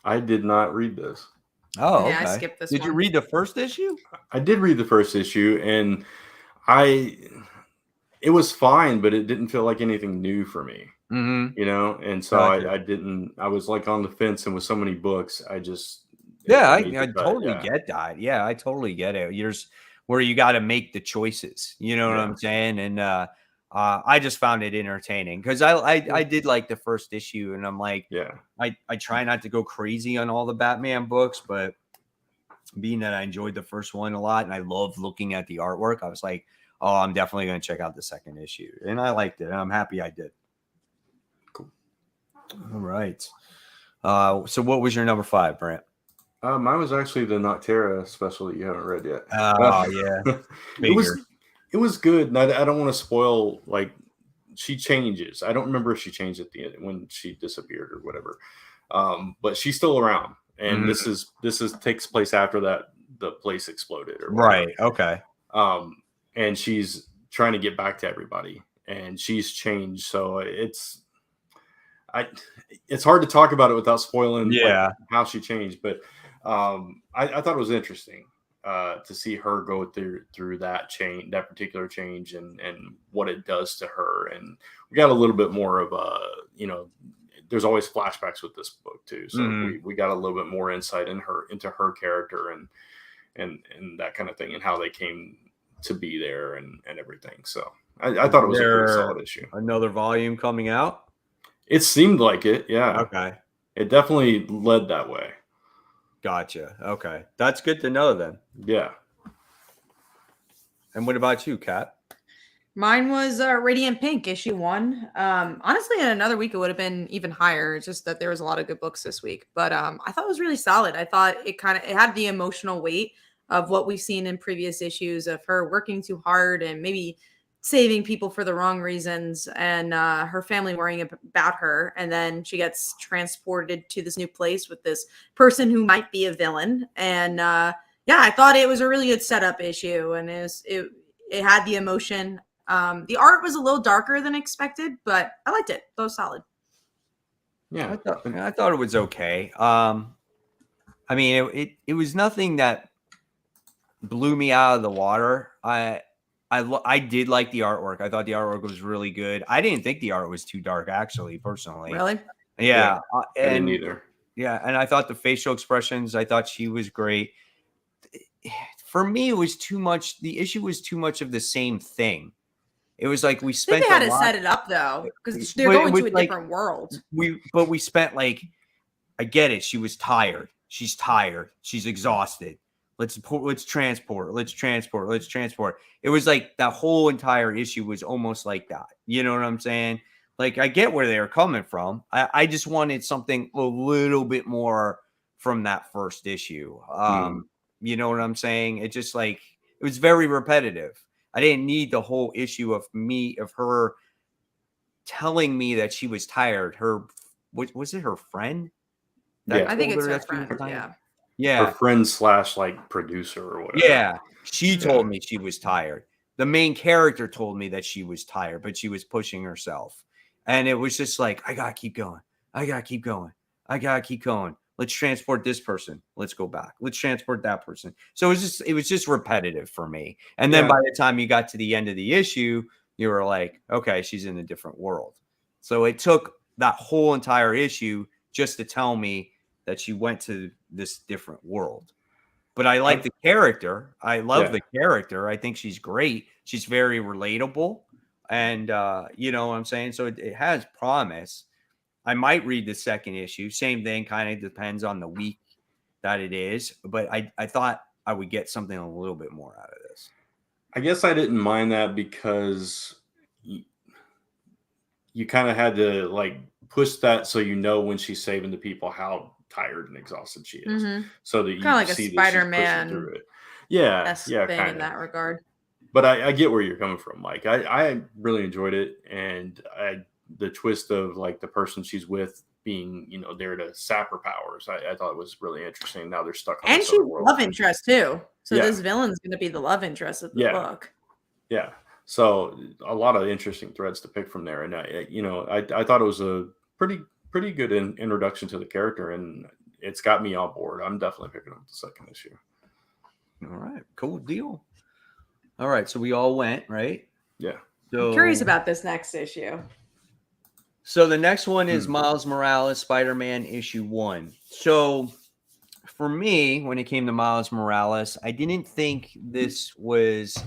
I did not read this. Oh, okay. I skipped this. Did you read the first issue? I did read the first issue, and it was fine, but it didn't feel like anything new for me. Mm-hmm. You know, and so I was like on the fence, and with so many books, I totally get that. Yeah, I totally get it. There's where you got to make the choices. You know what I'm saying? And I just found it entertaining because I did like the first issue, and I'm like, I try not to go crazy on all the Batman books, but being that I enjoyed the first one a lot and I love looking at the artwork, I was like, oh, I'm definitely going to check out the second issue. And I liked it. And I'm happy I did. Cool. All right. So what was your number 5, Brant? Mine was actually the Noctera special that you haven't read yet. Oh, yeah. It was good. And I don't want to spoil, like, she changes. I don't remember if she changed at the end when she disappeared or whatever. But she's still around. And this takes place after the place exploded or whatever. Right. Okay. And she's trying to get back to everybody, and she's changed. So it's hard to talk about it without spoiling like, how she changed. But I thought it was interesting to see her go through that particular change and what it does to her. And we got a little bit more of there's always flashbacks with this book too. So we got a little bit more insight into her character and that kind of thing, and how they came to be there and everything. So I thought it was a pretty solid issue. Another volume coming out? It seemed like it. Yeah. Okay. It definitely led that way. Gotcha. Okay. That's good to know then. Yeah. And what about you, Kat? Mine was Radiant Pink, issue 1. Honestly, in another week, it would have been even higher. It's just that there was a lot of good books this week. But I thought it was really solid. I thought it had the emotional weight of what we've seen in previous issues of her working too hard and maybe saving people for the wrong reasons, and her family worrying about her. And then she gets transported to this new place with this person who might be a villain. And I thought it was a really good setup issue, and it had the emotion. The art was a little darker than expected, but I liked it. It was solid. Yeah, I thought it was okay. I mean, it was nothing that blew me out of the water. I did like the artwork. I thought the artwork was really good. I didn't think the art was too dark, actually, personally. Really? Yeah. I didn't either. Yeah, and I thought the facial expressions, I thought she was great. For me, it was too much. The issue was too much of the same thing. It was like we spent. I think they had to set it up though, because they're going to a different world. We spent like, I get it. She was tired. She's tired. She's exhausted. Let's transport. It was like that whole entire issue was almost like that. You know what I'm saying? Like, I get where they were coming from. I just wanted something a little bit more from that first issue. You know what I'm saying? It just like, it was very repetitive. I didn't need the whole issue of her telling me that she was tired. Was it her friend? I think it's her friend. Yeah. Her friend / like producer or whatever. Yeah. She told me she was tired. The main character told me that she was tired, but she was pushing herself. And it was just like, I got to keep going. Let's transport this person. Let's go back. Let's transport that person. So it was just repetitive for me. And then by the time you got to the end of the issue, you were like, okay, she's in a different world. So it took that whole entire issue just to tell me that she went to this different world. But I like the character. I love the character. I think she's great. She's very relatable. And you know what I'm saying? So it has promise. I might read the second issue. Same thing, kind of depends on the week that it is. But I thought I would get something a little bit more out of this. I guess I didn't mind that because you kind of had to like push that so you know when she's saving the people how tired and exhausted she is, so that you kind of like see a Spider-Man through it. Yeah, thing in that regard. But I get where you're coming from, Mike. I really enjoyed it, and the twist of like the person she's with being, there to sap her powers. I thought it was really interesting. Now they're stuck on and she's love interest too. So this villain's going to be the love interest of the book. Yeah. So a lot of interesting threads to pick from there, and I thought it was a pretty good introduction to the character, and it's got me on board. I'm definitely picking up the second issue. All right, cool deal. All right, so we all went, right? Yeah. So, I'm curious about this next issue. So the next one is Miles Morales, Spider-Man issue 1. So for me, when it came to Miles Morales, I didn't think this was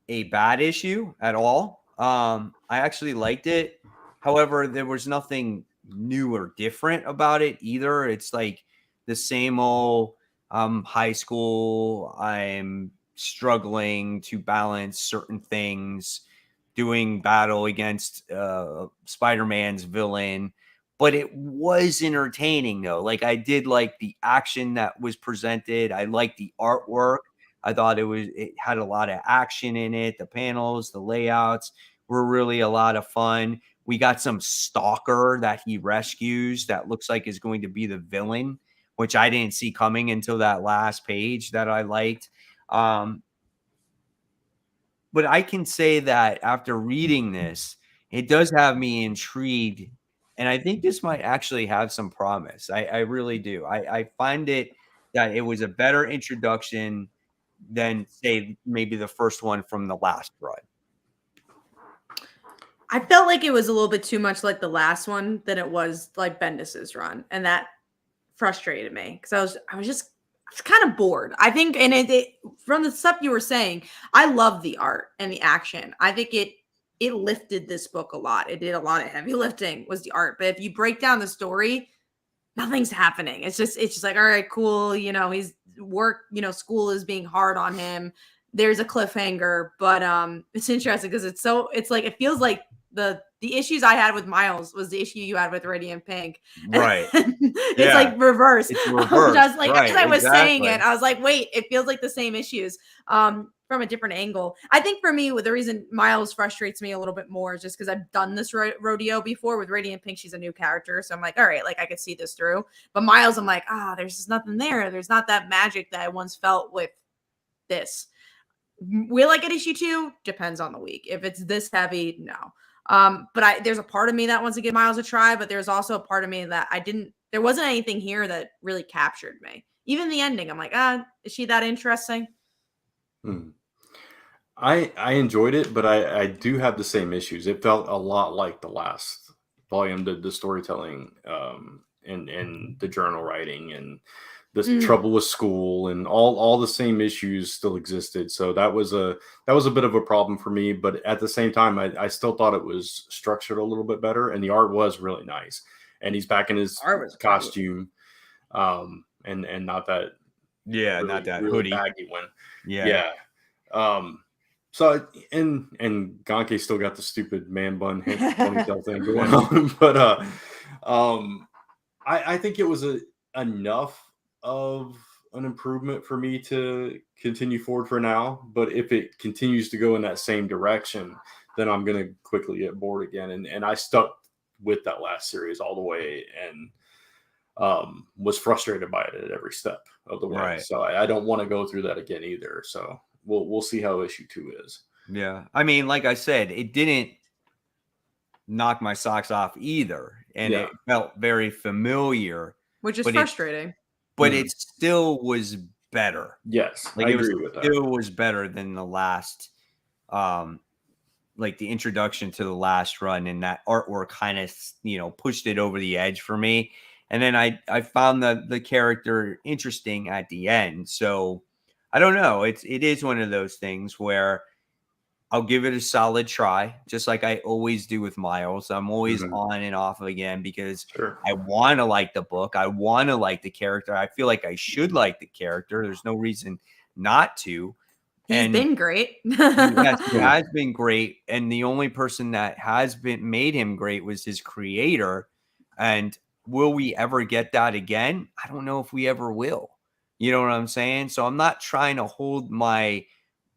a bad issue at all. I actually liked it. However, there was nothing new or different about it either. It's like the same old high school. I'm struggling to balance certain things, doing battle against Spider-Man's villain. But it was entertaining, though. Like, I did like the action that was presented. I liked the artwork. I thought it had a lot of action in it. The panels, the layouts were really a lot of fun. We got some stalker that he rescues that looks like is going to be the villain, which I didn't see coming until that last page that I liked. But I can say that after reading this, it does have me intrigued. And I think this might actually have some promise. I really do. I find it that it was a better introduction than, say, maybe the first one from the last run. I felt like it was a little bit too much like the last one than it was like Bendis's run, and that frustrated me because I was kind of bored. I think, and it from the stuff you were saying, I love the art and the action. I think it lifted this book a lot. It did a lot of heavy lifting was the art, but if you break down the story, nothing's happening. It's just like, all right, cool. You know, he's school is being hard on him. There's a cliffhanger, but it's interesting because it's like it feels like the issues I had with Miles was the issue you had with Radiant Pink. Right. It's like reverse. It's reversed. Just like right, as I was saying exactly. it, I was like, wait, it feels like the same issues. From a different angle. I think for me, the reason Miles frustrates me a little bit more is just because I've done this rodeo before with Radiant Pink. She's a new character. So I'm like, all right, like I could see this through. But Miles, I'm like, there's just nothing there. There's not that magic that I once felt with this. Will I get issue 2? Depends on the week. If it's this heavy, no. But there's a part of me that wants to give Miles a try, but there's also a part of me that there wasn't anything here that really captured me. Even the ending, I'm like, is she that interesting? I enjoyed it, but I do have the same issues. It felt a lot like the last volume, the storytelling, and the journal writing, and the trouble with school, and all the same issues still existed. So that was a bit of a problem for me. But at the same time, I still thought it was structured a little bit better, and the art was really nice. And he's back in his costume, and not that really, not that really hoodie baggy one. Yeah. So and Ganke still got the stupid man bun ponytail thing going on, but I think it was enough of an improvement for me to continue forward for now. But if it continues to go in that same direction, then I'm going to quickly get bored again. And I stuck with that last series all the way and was frustrated by it at every step of the way. Right. So I don't want to go through that again either. So we'll see how issue 2 is. Yeah. I mean, like I said, it didn't knock my socks off either. And it felt very familiar. Which is frustrating. But it still was better. Yes, like I agree with that. It was better than the last, like the introduction to the last run, and that artwork kind of, pushed it over the edge for me. And then I found the character interesting at the end. So I don't know. It is one of those things where I'll give it a solid try, just like I always do with Miles. I'm always on and off again because I want to like the book. I want to like the character. I feel like I should like the character. There's no reason not to. He's been great. Yes, he has been great. And the only person that has made him great was his creator. And will we ever get that again? I don't know if we ever will. You know what I'm saying? So I'm not trying to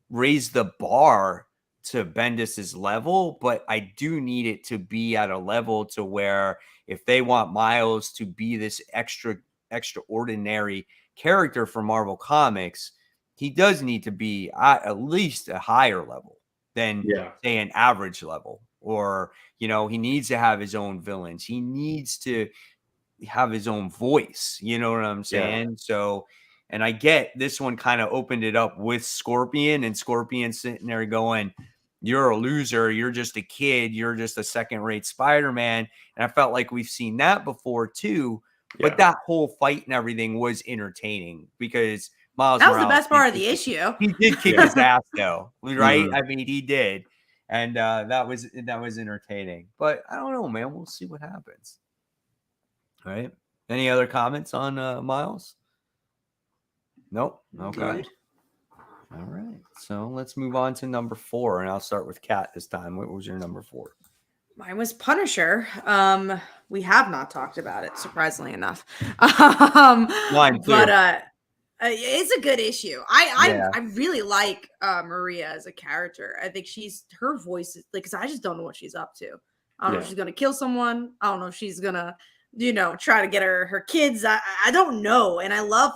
raise the bar to Bendis's level, but I do need it to be at a level to where if they want Miles to be this extraordinary character for Marvel Comics, he does need to be at least a higher level than say an average level, or he needs to have his own villains. He needs to have his own voice. You know what I'm saying? So, and I get this one kind of opened it up with Scorpion, and Scorpion sitting there going, "You're a loser. You're just a kid. You're just a second-rate Spider-Man." And I felt like we've seen that before too. But that whole fight and everything was entertaining because Miles that was Morales, the best part of the issue. He did kick his ass though, right? I mean, he did. And that was entertaining. But I don't know, man. We'll see what happens. All right. Any other comments on Miles? Nope. Okay. Dude. All right. So let's move on to number 4, and I'll start with Kat this time. What was your number 4? Mine was Punisher. We have not talked about it, surprisingly enough. Mine too. But it's a good issue. Yeah. I really like Maria as a character. I think her voice is like, because I just don't know what she's up to. I don't know if she's gonna kill someone. I don't know if she's gonna, try to get her kids. I don't know. And I love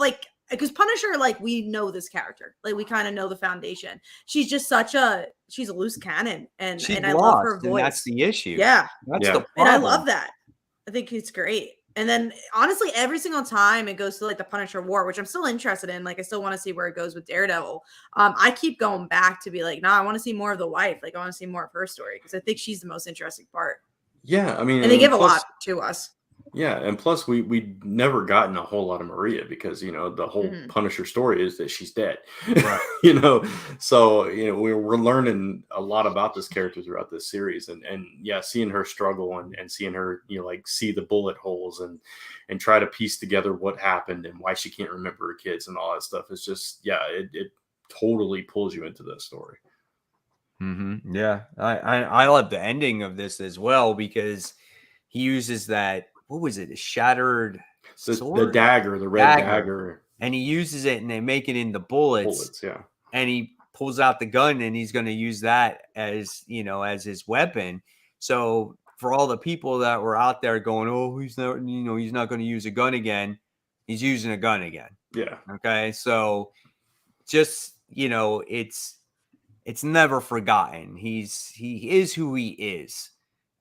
because Punisher, we know this character. Like we kind of know the foundation. She's just she's a loose cannon, and I love her voice. And that's the issue. Yeah, that's the problem. And I love that. I think it's great. And then honestly, every single time it goes to the Punisher War, which I'm still interested in. I still want to see where it goes with Daredevil. I keep going back to be I want to see more of the wife. I want to see more of her story because I think she's the most interesting part. Yeah, I mean, and they give a lot to us. Yeah, and plus we never gotten a whole lot of Maria because the whole Punisher story is that she's dead. Right. So we're learning a lot about this character throughout this series, and seeing her struggle and seeing her see the bullet holes and try to piece together what happened and why she can't remember her kids and all that stuff is just it totally pulls you into this story. Mm-hmm. Yeah, I love the ending of this as well because he uses that. What was it? A shattered sword? The dagger, the red dagger. And he uses it and they make it into bullets. Yeah. And he pulls out the gun and he's going to use that as his weapon. So for all the people that were out there going, oh, he's not going to use a gun again. He's using a gun again. Yeah. Okay. So just, it's never forgotten. He is who he is.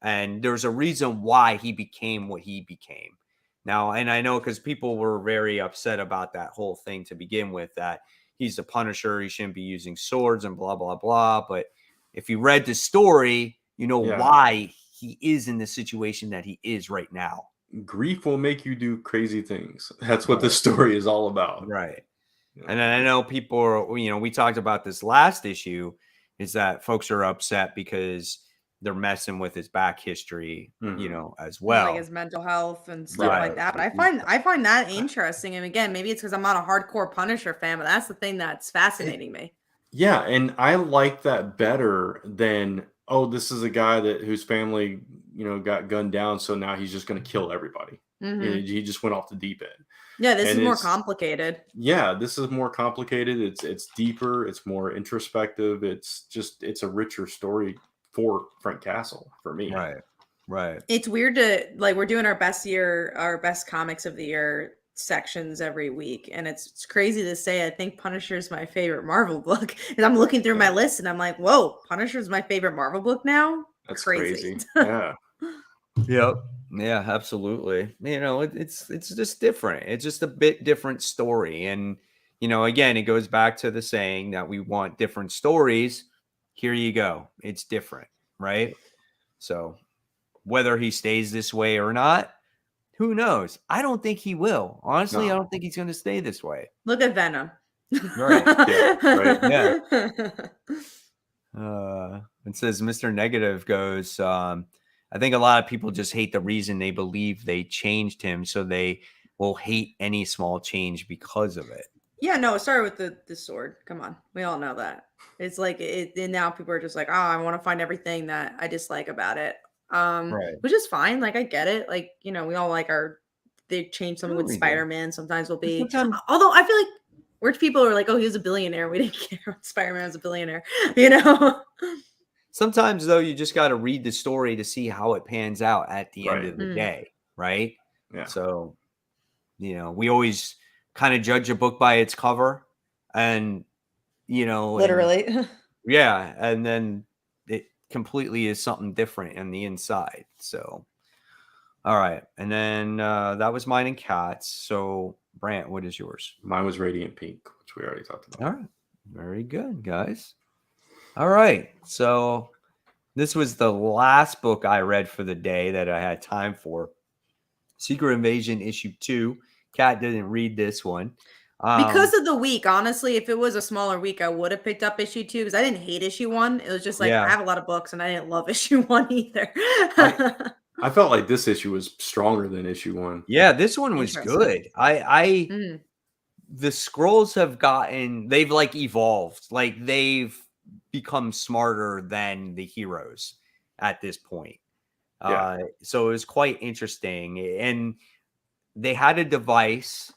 And there's a reason why he became what he became. Now, and I know because people were very upset about that whole thing to begin with, that he's the Punisher, he shouldn't be using swords and blah, blah, blah. But if you read the story, why he is in the situation that he is right now. Grief will make you do crazy things. That's what the story is all about. Right. Yeah. And then I know people are, we talked about this last issue, is that folks are upset because they're messing with his back history, as well. His mental health and stuff like that. But I find that interesting. And again, maybe it's because I'm not a hardcore Punisher fan, but that's the thing that's fascinating me. Yeah, and I like that better than, this is a guy whose family, got gunned down, so now he's just going to kill everybody. Mm-hmm. He just went off the deep end. Yeah, this is more complicated. Yeah, this is more complicated. It's deeper. It's more introspective. It's a richer story for Frank Castle for me. Right. It's weird to we're doing our best comics of the year sections every week, and it's crazy to say I think Punisher's my favorite Marvel book. And I'm looking through my list and I'm like, whoa, Punisher's my favorite Marvel book now. That's crazy. Yeah. Yep. Yeah, absolutely. It's just different. It's just a bit different story. And again, it goes back to the saying that we want different stories. Here you go. It's different, right? So whether he stays this way or not, who knows? I don't think he will. Honestly, no. I don't think he's going to stay this way. Look at Venom. Right. Yeah. It says Mr. Negative goes, I think a lot of people just hate the reason they believe they changed him, so they will hate any small change because of it. Yeah, no, it started with the sword. Come on. We all know that. It's and now people are just like, oh, I want to find everything that I dislike about it. Right. Which is fine. I get it. We all they change something with Spider-Man. Sometimes will be, although I feel like rich people are like, oh, he was a billionaire. We didn't care when Spider-Man was a billionaire, Sometimes though, you just got to read the story to see how it pans out at the end of the day. Right. Yeah. So, we always kind of judge a book by its cover and, literally. And then it completely is something different on the inside. So, all right. And then that was mine and Kat's. So, Brant, what is yours? Mine was Radiant Pink, which we already talked about. All right. Very good, guys. All right. So, this was the last book I read for the day that I had time for. Secret Invasion issue 2. Kat didn't read this one. Because of the week, honestly, if it was a smaller week, I would have picked up issue 2 because I didn't hate issue 1. It was just I have a lot of books and I didn't love issue 1 either. I felt like this issue was stronger than issue 1. Yeah, this one was good. I the scrolls they've like evolved, like they've become smarter than the heroes at this point. So it was quite interesting. And they had a device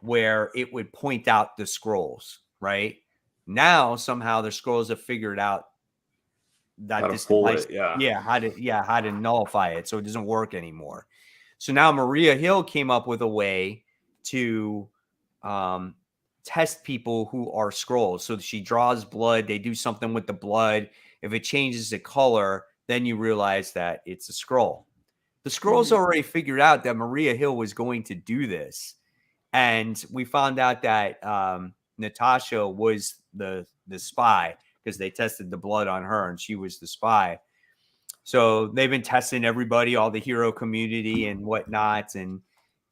where it would point out the scrolls, right? Now somehow the scrolls have figured out that How to this pull device, it, how to nullify it so it doesn't work anymore. So now Maria Hill came up with a way to test people who are scrolls. So she draws blood, they do something with the blood. If it changes the color, then you realize that it's a scroll. The scrolls already figured out that Maria Hill was going to do this. And we found out that Natasha was the spy because they tested the blood on her and she was the spy. So they've been testing everybody, all the hero community and whatnot. And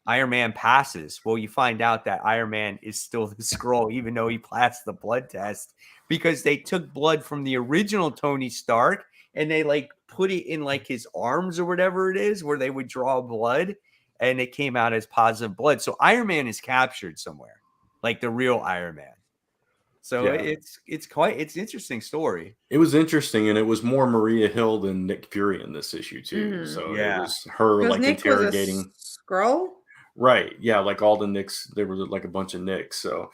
Iron Man passes. Well, you find out that Iron Man is still the scroll, even though he passed the blood test, because they took blood from the original Tony Stark and they like put it in like his arms or whatever it is where they would draw blood and it came out as positive blood. So Iron Man is captured somewhere, like the real Iron Man. So it's interesting story. It was interesting, and it was more Maria Hill than Nick Fury in this issue too. So it was her like Nick interrogating. Was a Skrull? Right. Yeah, like all the Nicks, there were like a bunch of Nicks. So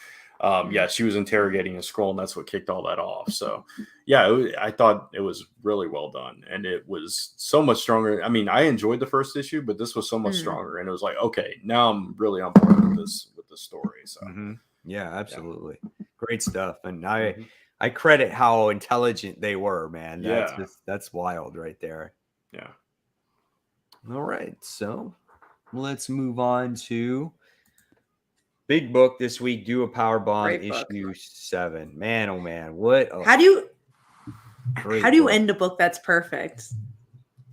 she was interrogating a Skrull, and that's what kicked all that off. So I thought it was really well done, and it was so much stronger. I mean, I enjoyed the first issue, but this was so much stronger, and it was like, okay, now I'm really on board with the story. So yeah, absolutely. Great stuff. And I credit how intelligent they were, man. That's wild right there. Yeah. All right. So let's move on to big book this week. Do a Powerbomb issue 7. Man, oh man. How do you end a book that's perfect?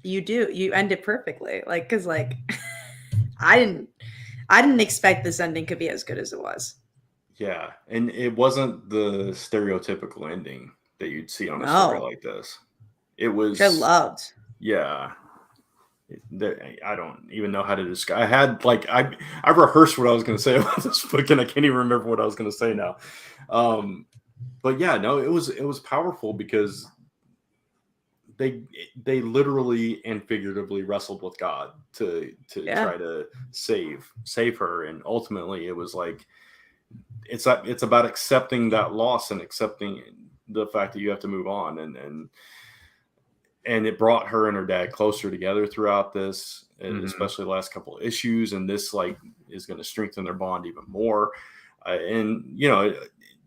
You end it perfectly. Like, cause like I didn't expect this ending could be as good as it was. Yeah, and it wasn't the stereotypical ending that you'd see on a story like this. It was. Which I loved. Yeah, I don't even know how to describe. I had like I rehearsed what I was going to say about this book, and I can't even remember what I was going to say now. But yeah, no, it was powerful because they literally and figuratively wrestled with God to try to save her, and ultimately it was like. It's about accepting that loss and accepting the fact that you have to move on, and it brought her and her dad closer together throughout this, and especially the last couple of issues. And this like is going to strengthen their bond even more. And you know,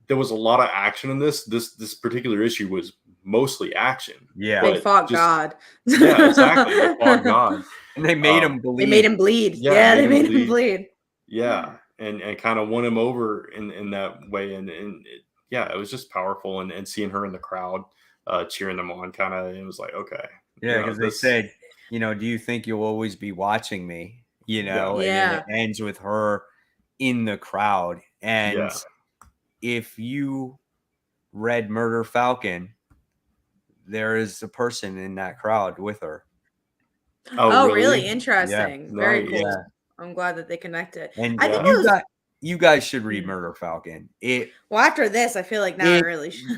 there was a lot of action in this. This particular issue was mostly action. Yeah, they fought God. Yeah, exactly. They fought God, and they made him bleed. They made him bleed. Yeah, they made him bleed. Yeah. And kind of won him over in that way. And it was just powerful. And seeing her in the crowd cheering them on, kind of, it was like, okay. Yeah, because they said, you know, do you think you'll always be watching me? You know, and then it ends with her in the crowd. And if you read Murder Falcon, there is a person in that crowd with her. Oh really? Interesting. Yeah. Very cool. Yeah. I'm glad that they connected. And I think you guys should read Murder Falcon. Well, after this, I feel like now I really should.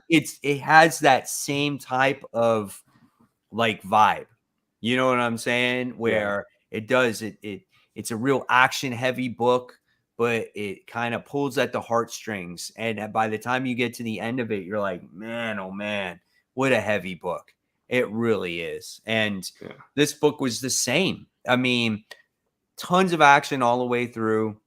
It has that same type of like vibe. You know what I'm saying? Where it's a real action heavy book, but it kind of pulls at the heartstrings. And by the time you get to the end of it, you're like, man, oh man, what a heavy book. It really is. And this book was the same. I mean, tons of action all the way through.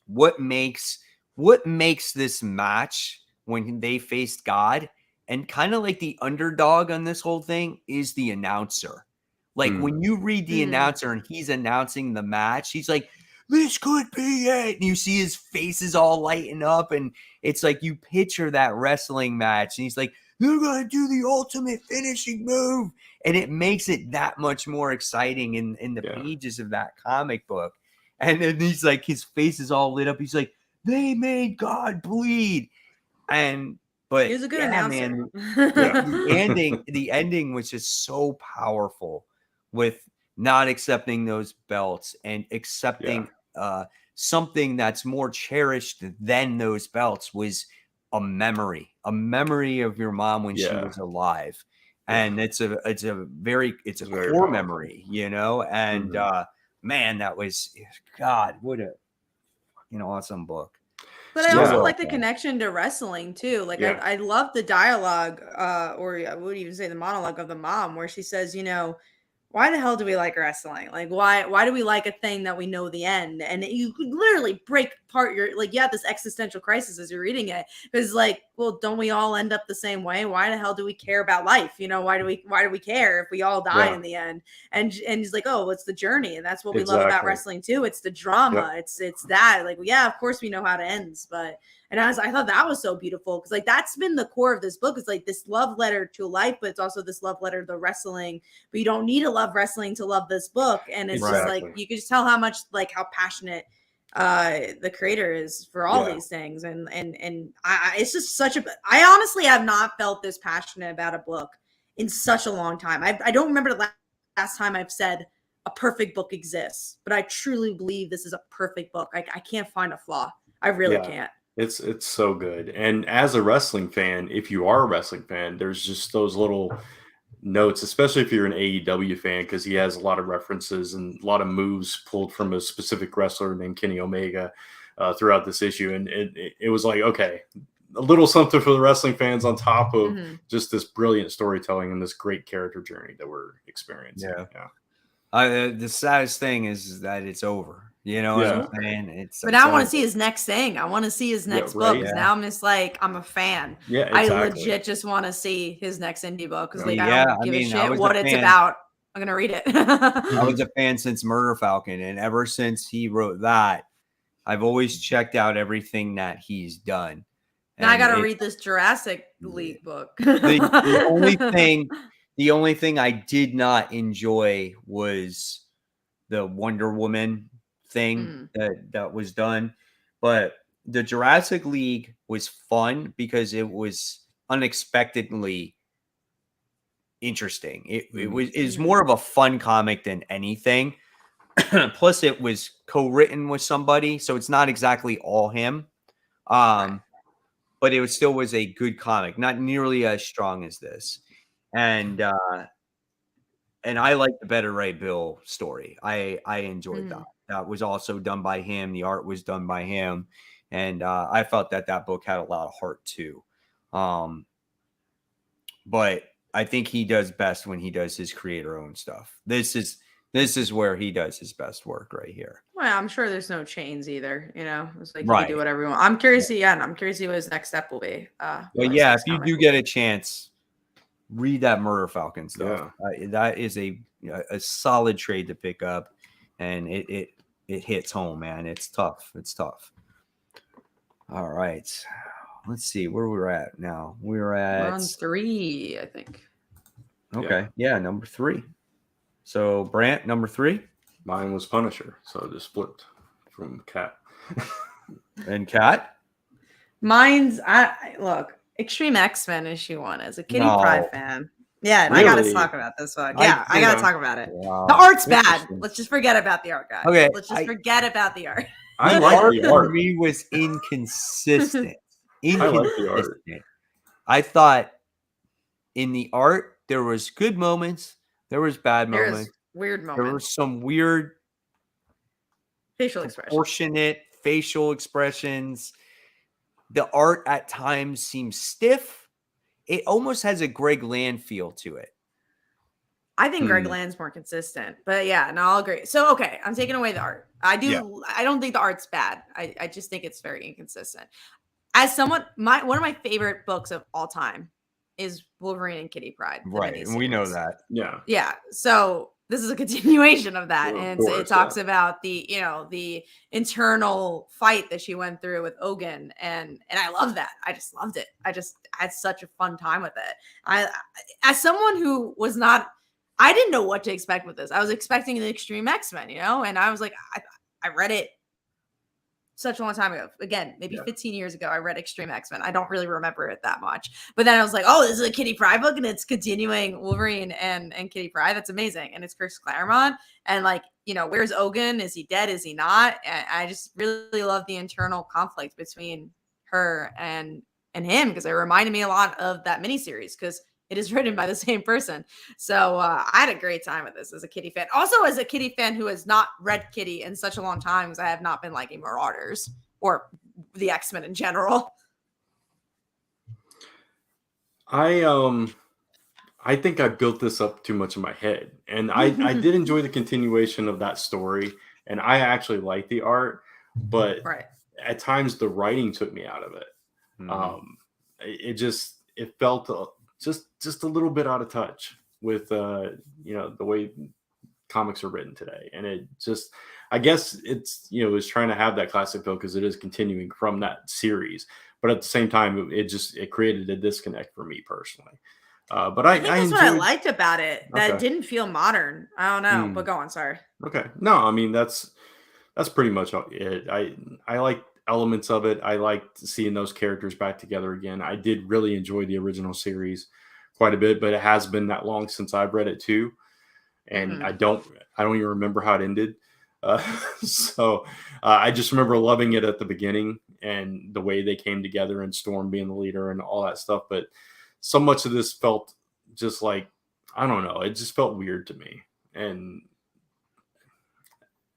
What makes this match when they faced God and kind of like the underdog on this whole thing is the announcer. Like when you read the announcer and he's announcing the match, he's like, this could be it. And you see his face is all lighting up. And it's like you picture that wrestling match. And he's like, they're going to do the ultimate finishing move. And it makes it that much more exciting in the pages of that comic book. And then he's like, his face is all lit up. He's like, they made God bleed. But he was a good announcer. Man, the ending was just so powerful with not accepting those belts and accepting something that's more cherished than those belts was a memory of your mom when she was alive. And it's a very core powerful memory, you know, and man, that was, God, what a awesome book. But I also like the connection to wrestling too. Like I love the dialogue, or I would even say the monologue of the mom, where she says, why the hell do we like wrestling? Like, why do we like a thing that we know the end? And you could literally break apart your, like, you have this existential crisis as you're reading it. Because, like, well, don't we all end up the same way? Why the hell do we care about life? Why do we care if we all die in the end? And he's like, oh, it's the journey. And that's what we love about wrestling too. It's the drama. It's that, like, yeah, of course we know how it ends, but and I thought that was so beautiful, because like that's been the core of this book, is like this love letter to life, but it's also this love letter to wrestling. But you don't need to love wrestling to love this book. And it's just like, you can just tell how much, like, how passionate the creator is for all these things. And it's just I honestly have not felt this passionate about a book in such a long time. I don't remember the last time I've said a perfect book exists, but I truly believe this is a perfect book. I can't find a flaw. I really can't. It's so good. And as a wrestling fan, if you are a wrestling fan, there's just those little notes, especially if you're an AEW fan, because he has a lot of references and a lot of moves pulled from a specific wrestler named Kenny Omega throughout this issue. And it was like, okay, a little something for the wrestling fans on top of just this brilliant storytelling and this great character journey that we're experiencing. The saddest thing is that it's over. You know what I'm saying? But I want to see his next thing. I want to see his next book. Because now I'm just like, I'm a fan. Yeah, exactly. I legit just want to see his next indie book. Because like, I don't give a shit what it's about. I'm going to read it. I was a fan since Murder Falcon. And ever since he wrote that, I've always checked out everything that he's done. Now I got to read this Jurassic League book. The only thing I did not enjoy was the Wonder Woman thing that was done, but the Jurassic League was fun because it was unexpectedly interesting. It was more of a fun comic than anything. Plus it was co-written with somebody, so it's not exactly all him, but it still was a good comic, not nearly as strong as this. And I like the Better Ray Bill story. I enjoyed that. That was also done by him. The art was done by him. And I felt that book had a lot of heart too. But I think he does best when he does his creator-owned stuff. This is where he does his best work right here. Well, I'm sure there's no chains either. It's like you can do whatever you want. I'm curious to see. I'm curious to see what his next step will be. But if you do get a chance, read that Murder Falcon stuff. That is a solid trade to pick up, and it hits home, man. It's tough. All right, let's see where we're at now. We're on 3, I think. Okay, number 3. So Brant, number 3. Mine was Punisher, so I just flipped from Cat. And Cat? Mine's look. Extreme X-Men issue 1 as a Kitty Pryde fan. Yeah, and really? I got to talk about this one. Yeah, I got to talk about it. Wow. The art's bad. Let's just forget about the art, guys. Okay. Let's just forget about the art. I like the art. For me was inconsistent. I like the art. I thought in the art there was good moments, there was bad moments, weird moments. There were some weird facial expressions. Proportionate facial expressions. The art at times seems stiff. It almost has a Greg Land feel to it. I think Greg Land's more consistent, but I'll agree. So, okay, I'm taking away the art. I don't think the art's bad. I just think it's very inconsistent. As someone, one of my favorite books of all time is Wolverine and Kitty Pryde. Right, and we know that. Yeah. So this is a continuation of that, and it talks about the internal fight that she went through with Ogun, and I love that. I just loved it. I had such a fun time with it. As someone who was not. I didn't know what to expect with this. I was expecting the Extreme X-Men, and I was like, I read it such a long time ago. Again, maybe Yeah. 15 years ago, I read Extreme X-Men. I don't really remember it that much. But then I was like, oh, this is a Kitty Pryde book, and it's continuing Wolverine and Kitty Pryde. That's amazing. And it's Chris Claremont. And like, where's Ogun? Is he dead? Is he not? And I just really love the internal conflict between her and him, because it reminded me a lot of that miniseries, because it is written by the same person. So I had a great time with this as a Kitty fan. Also, as a Kitty fan who has not read Kitty in such a long time, because I have not been liking Marauders or the X-Men in general. I think I built this up too much in my head, and I did enjoy the continuation of that story, and I actually like the art, but at times the writing took me out of it. It felt just a little bit out of touch with the way comics are written today, and it just, I guess it's it's trying to have that classic feel because it is continuing from that series, but at the same time it created a disconnect for me personally. But I think that's what I liked about it, that it didn't feel modern. I don't know, but go on. Sorry. Okay, no, I mean that's pretty much it. I like elements of it. I liked seeing those characters back together again. I did really enjoy the original series quite a bit, but it has been that long since I've read it too, and I don't even remember how it ended. So I just remember loving it at the beginning and the way they came together, and Storm being the leader and all that stuff. But so much of this felt just like, I don't know, it just felt weird to me, and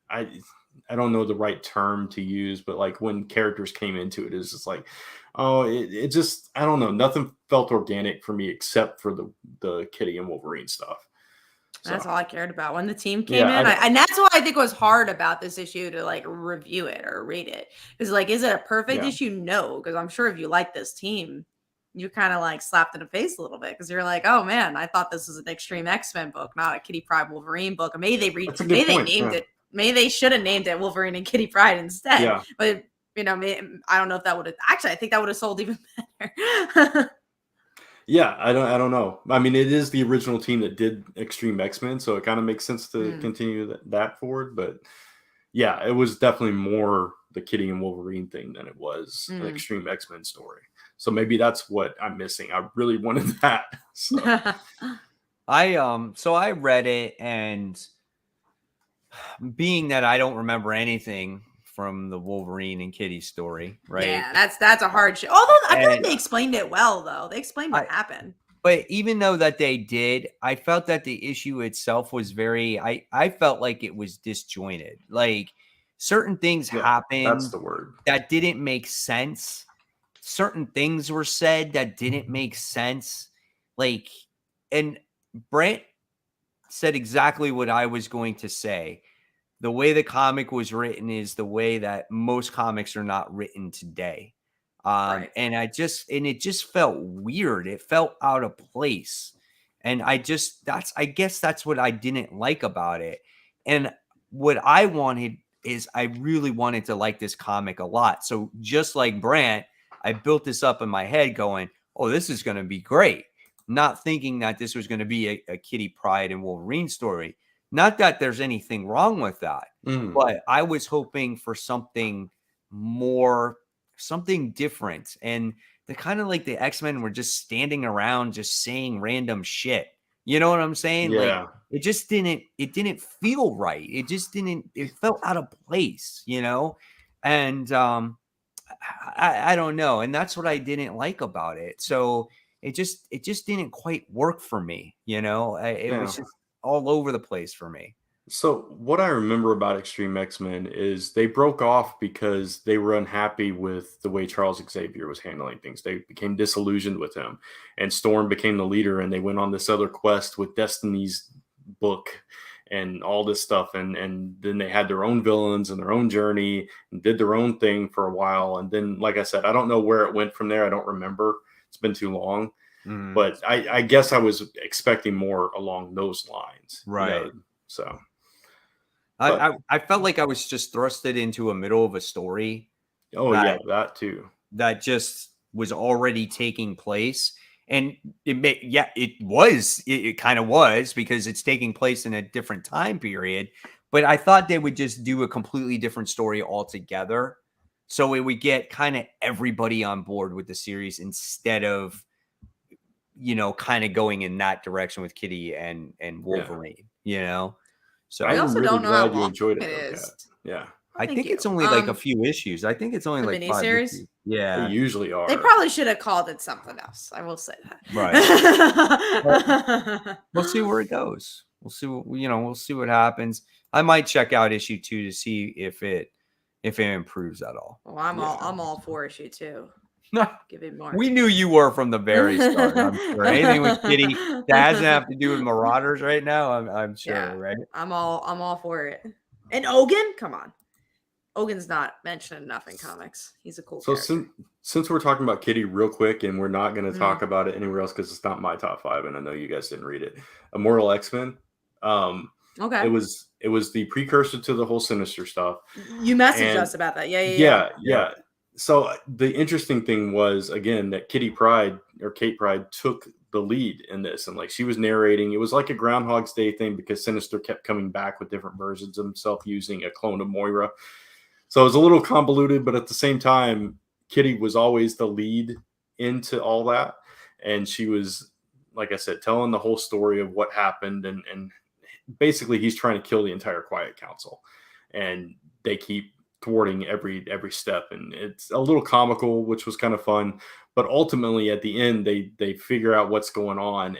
I don't know the right term to use, but like when characters came into it, it's just like, oh, it just, I don't know. Nothing felt organic for me except for the Kitty and Wolverine stuff. So, that's all I cared about when the team came in. And that's what I think was hard about this issue, to like review it or read it. Is like, is it a perfect issue? No, because I'm sure if you like this team, you kind of like slapped in the face a little bit, because you're like, oh man, I thought this was an Extreme X-Men book, not a Kitty Pryde Wolverine book. Or maybe they named it. Maybe they should have named it Wolverine and Kitty Pryde instead. Yeah. But I don't know if that would have. Actually, I think that would have sold even better. Yeah, I don't know. I mean, it is the original team that did Extreme X-Men, so it kind of makes sense to continue that forward. But yeah, it was definitely more the Kitty and Wolverine thing than it was an Extreme X-Men story. So maybe that's what I'm missing. I really wanted that. So. I read it, and being that I don't remember anything from the Wolverine and Kitty story, right? Yeah, that's a hard shit. Although I feel like they explained it well, though. They explained what happened. But even though that they did, I felt that the issue itself was very, I felt like it was disjointed. Like certain things happened. That's the word. That didn't make sense. Certain things were said that didn't make sense. Like, and Brent said exactly what I was going to say. The way the comic was written is the way that most comics are not written today. And it just felt weird. It felt out of place. And I guess that's what I didn't like about it. And what I wanted is I really wanted to like this comic a lot. So just like Brant, I built this up in my head going, oh, this is going to be great. Not thinking that this was going to be a Kitty Pryde and Wolverine story. Not that there's anything wrong with that, but I was hoping for something more, something different. And the kind of like the X-Men were just standing around, just saying random shit. You know what I'm saying? Yeah. Like it didn't feel right. It felt out of place, And I don't know. And that's what I didn't like about it. So it just didn't quite work for me. It was just all over the place for me. So what I remember about Extreme X-Men is they broke off because they were unhappy with the way Charles Xavier was handling things. They became disillusioned with him, and Storm became the leader, and they went on this other quest with Destiny's book and all this stuff. And then they had their own villains and their own journey and did their own thing for a while. And then, like I said, I don't know where it went from there. I don't remember. It's been too long. But I guess I was expecting more along those lines. Right. So I felt like I was just thrusted into a middle of a story. Oh, that too. That just was already taking place. And it kind of was, because it's taking place in a different time period. But I thought they would just do a completely different story altogether. so we get kind of everybody on board with the series instead of, kind of going in that direction with Kitty and Wolverine, So We I'm also really don't know how glad you long enjoyed it it, though, is. Kat. Yeah. I Thank think you. it's only like a few issues. I think it's only The like 5 miniseries? issues. They Yeah. usually are. They probably should have called it something else. I will say that. Right. We'll see where it goes. We'll see we'll see what happens. I might check out issue 2 to see if it improves at all. Well, I'm all for issue 2. Give it more. We knew you were from the very start. I'm sure. Anything with Kitty that doesn't have to do with Marauders right now. I'm sure, Yeah. right? I'm all for it. And Ogun, come on. Ogun's not mentioned enough in comics. He's a cool character. Since we're talking about Kitty real quick, and we're not going to talk about it anywhere else because it's not my top 5, and I know you guys didn't read it. Immortal X-Men. Okay. It was the precursor to the whole Sinister stuff. You messaged us about that. Yeah. So the interesting thing was, again, that Kate Pride took the lead in this, and like she was narrating. It was like a Groundhog's Day thing because Sinister kept coming back with different versions of himself using a clone of Moira. So it was a little convoluted, but at the same time, Kitty was always the lead into all that. And she was, like I said, telling the whole story of what happened. And basically he's trying to kill the entire Quiet Council. And they keep thwarting every step. And it's a little comical, which was kind of fun. But ultimately at the end, they figure out what's going on.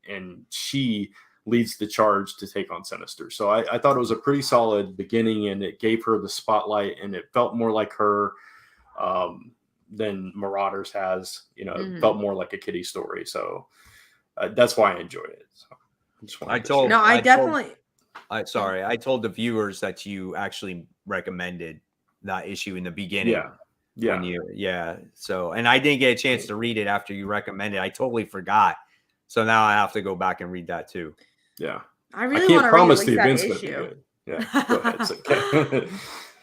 And she leads the charge to take on Sinister. So I thought it was a pretty solid beginning, and it gave her the spotlight, and it felt more like her than Marauders has. It felt more like a Kitty story. So that's why I enjoyed it. So I told the viewers that you actually recommended that issue in the beginning. Yeah. So, and I didn't get a chance to read it after you recommended. I totally forgot. So now I have to go back and read that too. Yeah. I really want to promise read the that events issue. be good. Yeah. Go ahead. It's okay.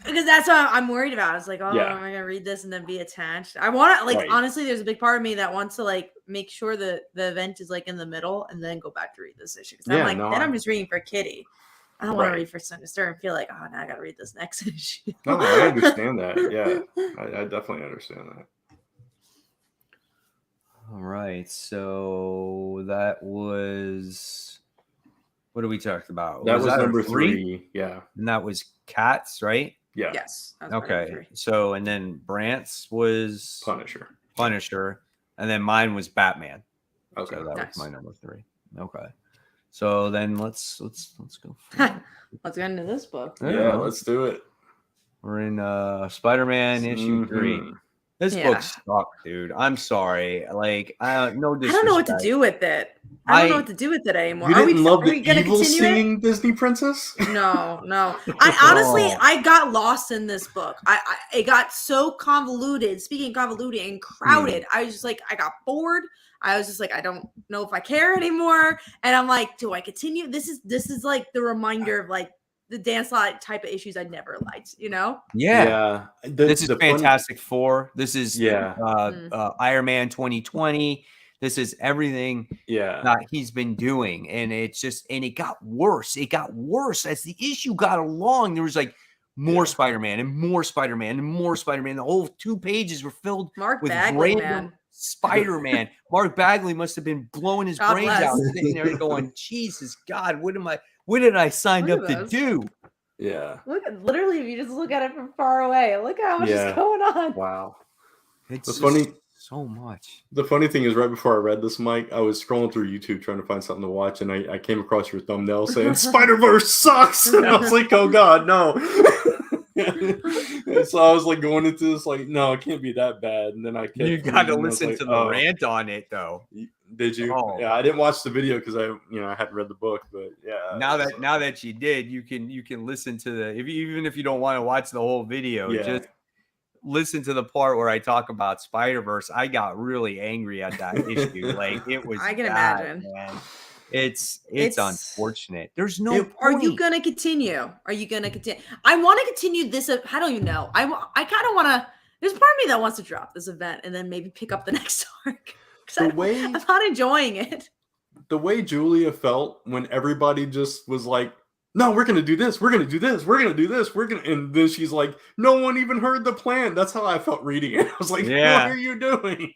Because that's what I'm worried about. It's like, am I going to read this and then be attached? I want to, honestly, there's a big part of me that wants to, make sure that the event is, in the middle and then go back to read this issue. Because I'm just reading for Kitty. I don't want to read for Sinister and feel like, now I got to read this next issue. No, I understand that. Yeah. I definitely understand that. All right. So that was, what did we talk about? That was number 3. Yeah. And that was Cats, right? Yeah. Yes. Okay. So, and then Brant's was Punisher. And then mine was Batman. Okay. So that was my number 3. Okay. So then let's go. Let's get into this book. Yeah, let's do it. We're in Spider-Man issue 3. This book sucked, dude. I'm sorry. I don't know what to do with it. I don't know what to do with it anymore. You didn't love the evil singing Disney princess? No. I got lost in this book. It got so convoluted. Speaking of convoluted and crowded, I was just I got bored. I was just I don't know if I care anymore. And I'm like, do I continue? This is the reminder of the dance lot type of issues I never liked, Yeah. This is Fantastic Four. This is Iron Man 2020. This is everything that he's been doing. And it's just, and it got worse. It got worse as the issue got along. There was more Spider-Man and more Spider-Man and more Spider-Man. The whole 2 pages were filled with Bagley, random Spider-Man. Mark Bagley must have been blowing his brains out, sitting there going, Jesus God, what did I sign up to do? Yeah. Literally, if you just look at it from far away, look how much is going on. Wow. It's so much. The funny thing is, right before I read this, Mike, I was scrolling through YouTube trying to find something to watch, and I came across your thumbnail saying Spider-Verse sucks. And I was like, oh God, no. So I was going into this no, it can't be that bad. And then I kept you got to listen to the rant on it, though. Did you? Oh. Yeah, I didn't watch the video because I hadn't read the book, but yeah. Now that you did, you can listen to even if you don't want to watch the whole video, just listen to the part where I talk about Spider-Verse. I got really angry at that issue. It was I can bad, imagine. Man. It's unfortunate. There's no point. Are you going to continue? I want to continue this. I don't even know. I kind of want to. There's part of me that wants to drop this event and then maybe pick up the next arc. I'm not enjoying it. The way Julia felt when everybody just was no, we're gonna do this. We're gonna do this. We're gonna do this. And then she's like, no one even heard the plan. That's how I felt reading it. I was like, Yeah. what are you doing?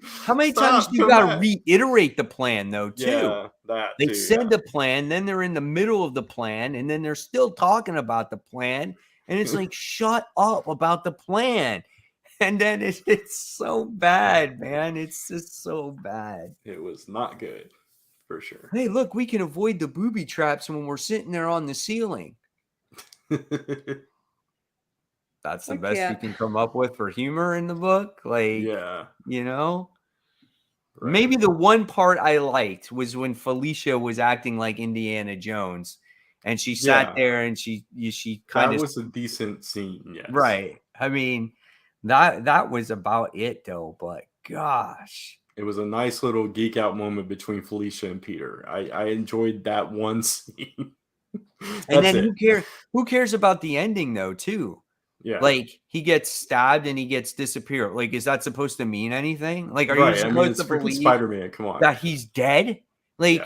How many times do you come got to back. reiterate the plan, though, too? Yeah, that They too, said yeah. the plan, then they're in the middle of the plan, and then they're still talking about the plan. And it's like, shut up about the plan. And then it's so bad, man. It's just so bad. It was not good, for sure. Hey, look, we can avoid the booby traps when we're sitting there on the ceiling. That's the best you can come up with for humor in the book. Like, yeah. you know? Right. Maybe the one part I liked was when Felicia was acting like Indiana Jones, and she sat there and she kind of, that was a decent scene. Yes. right. I mean, that was about it though. But gosh, it was a nice little geek out moment between Felicia and Peter. I enjoyed that one scene. And then who cares about the ending though? Too. Yeah. Like he gets stabbed and he gets disappeared. Like, is that supposed to mean anything? Like, are right. you I mean, supposed it's to freaking believe Spider-Man? Come on. that he's dead? Like,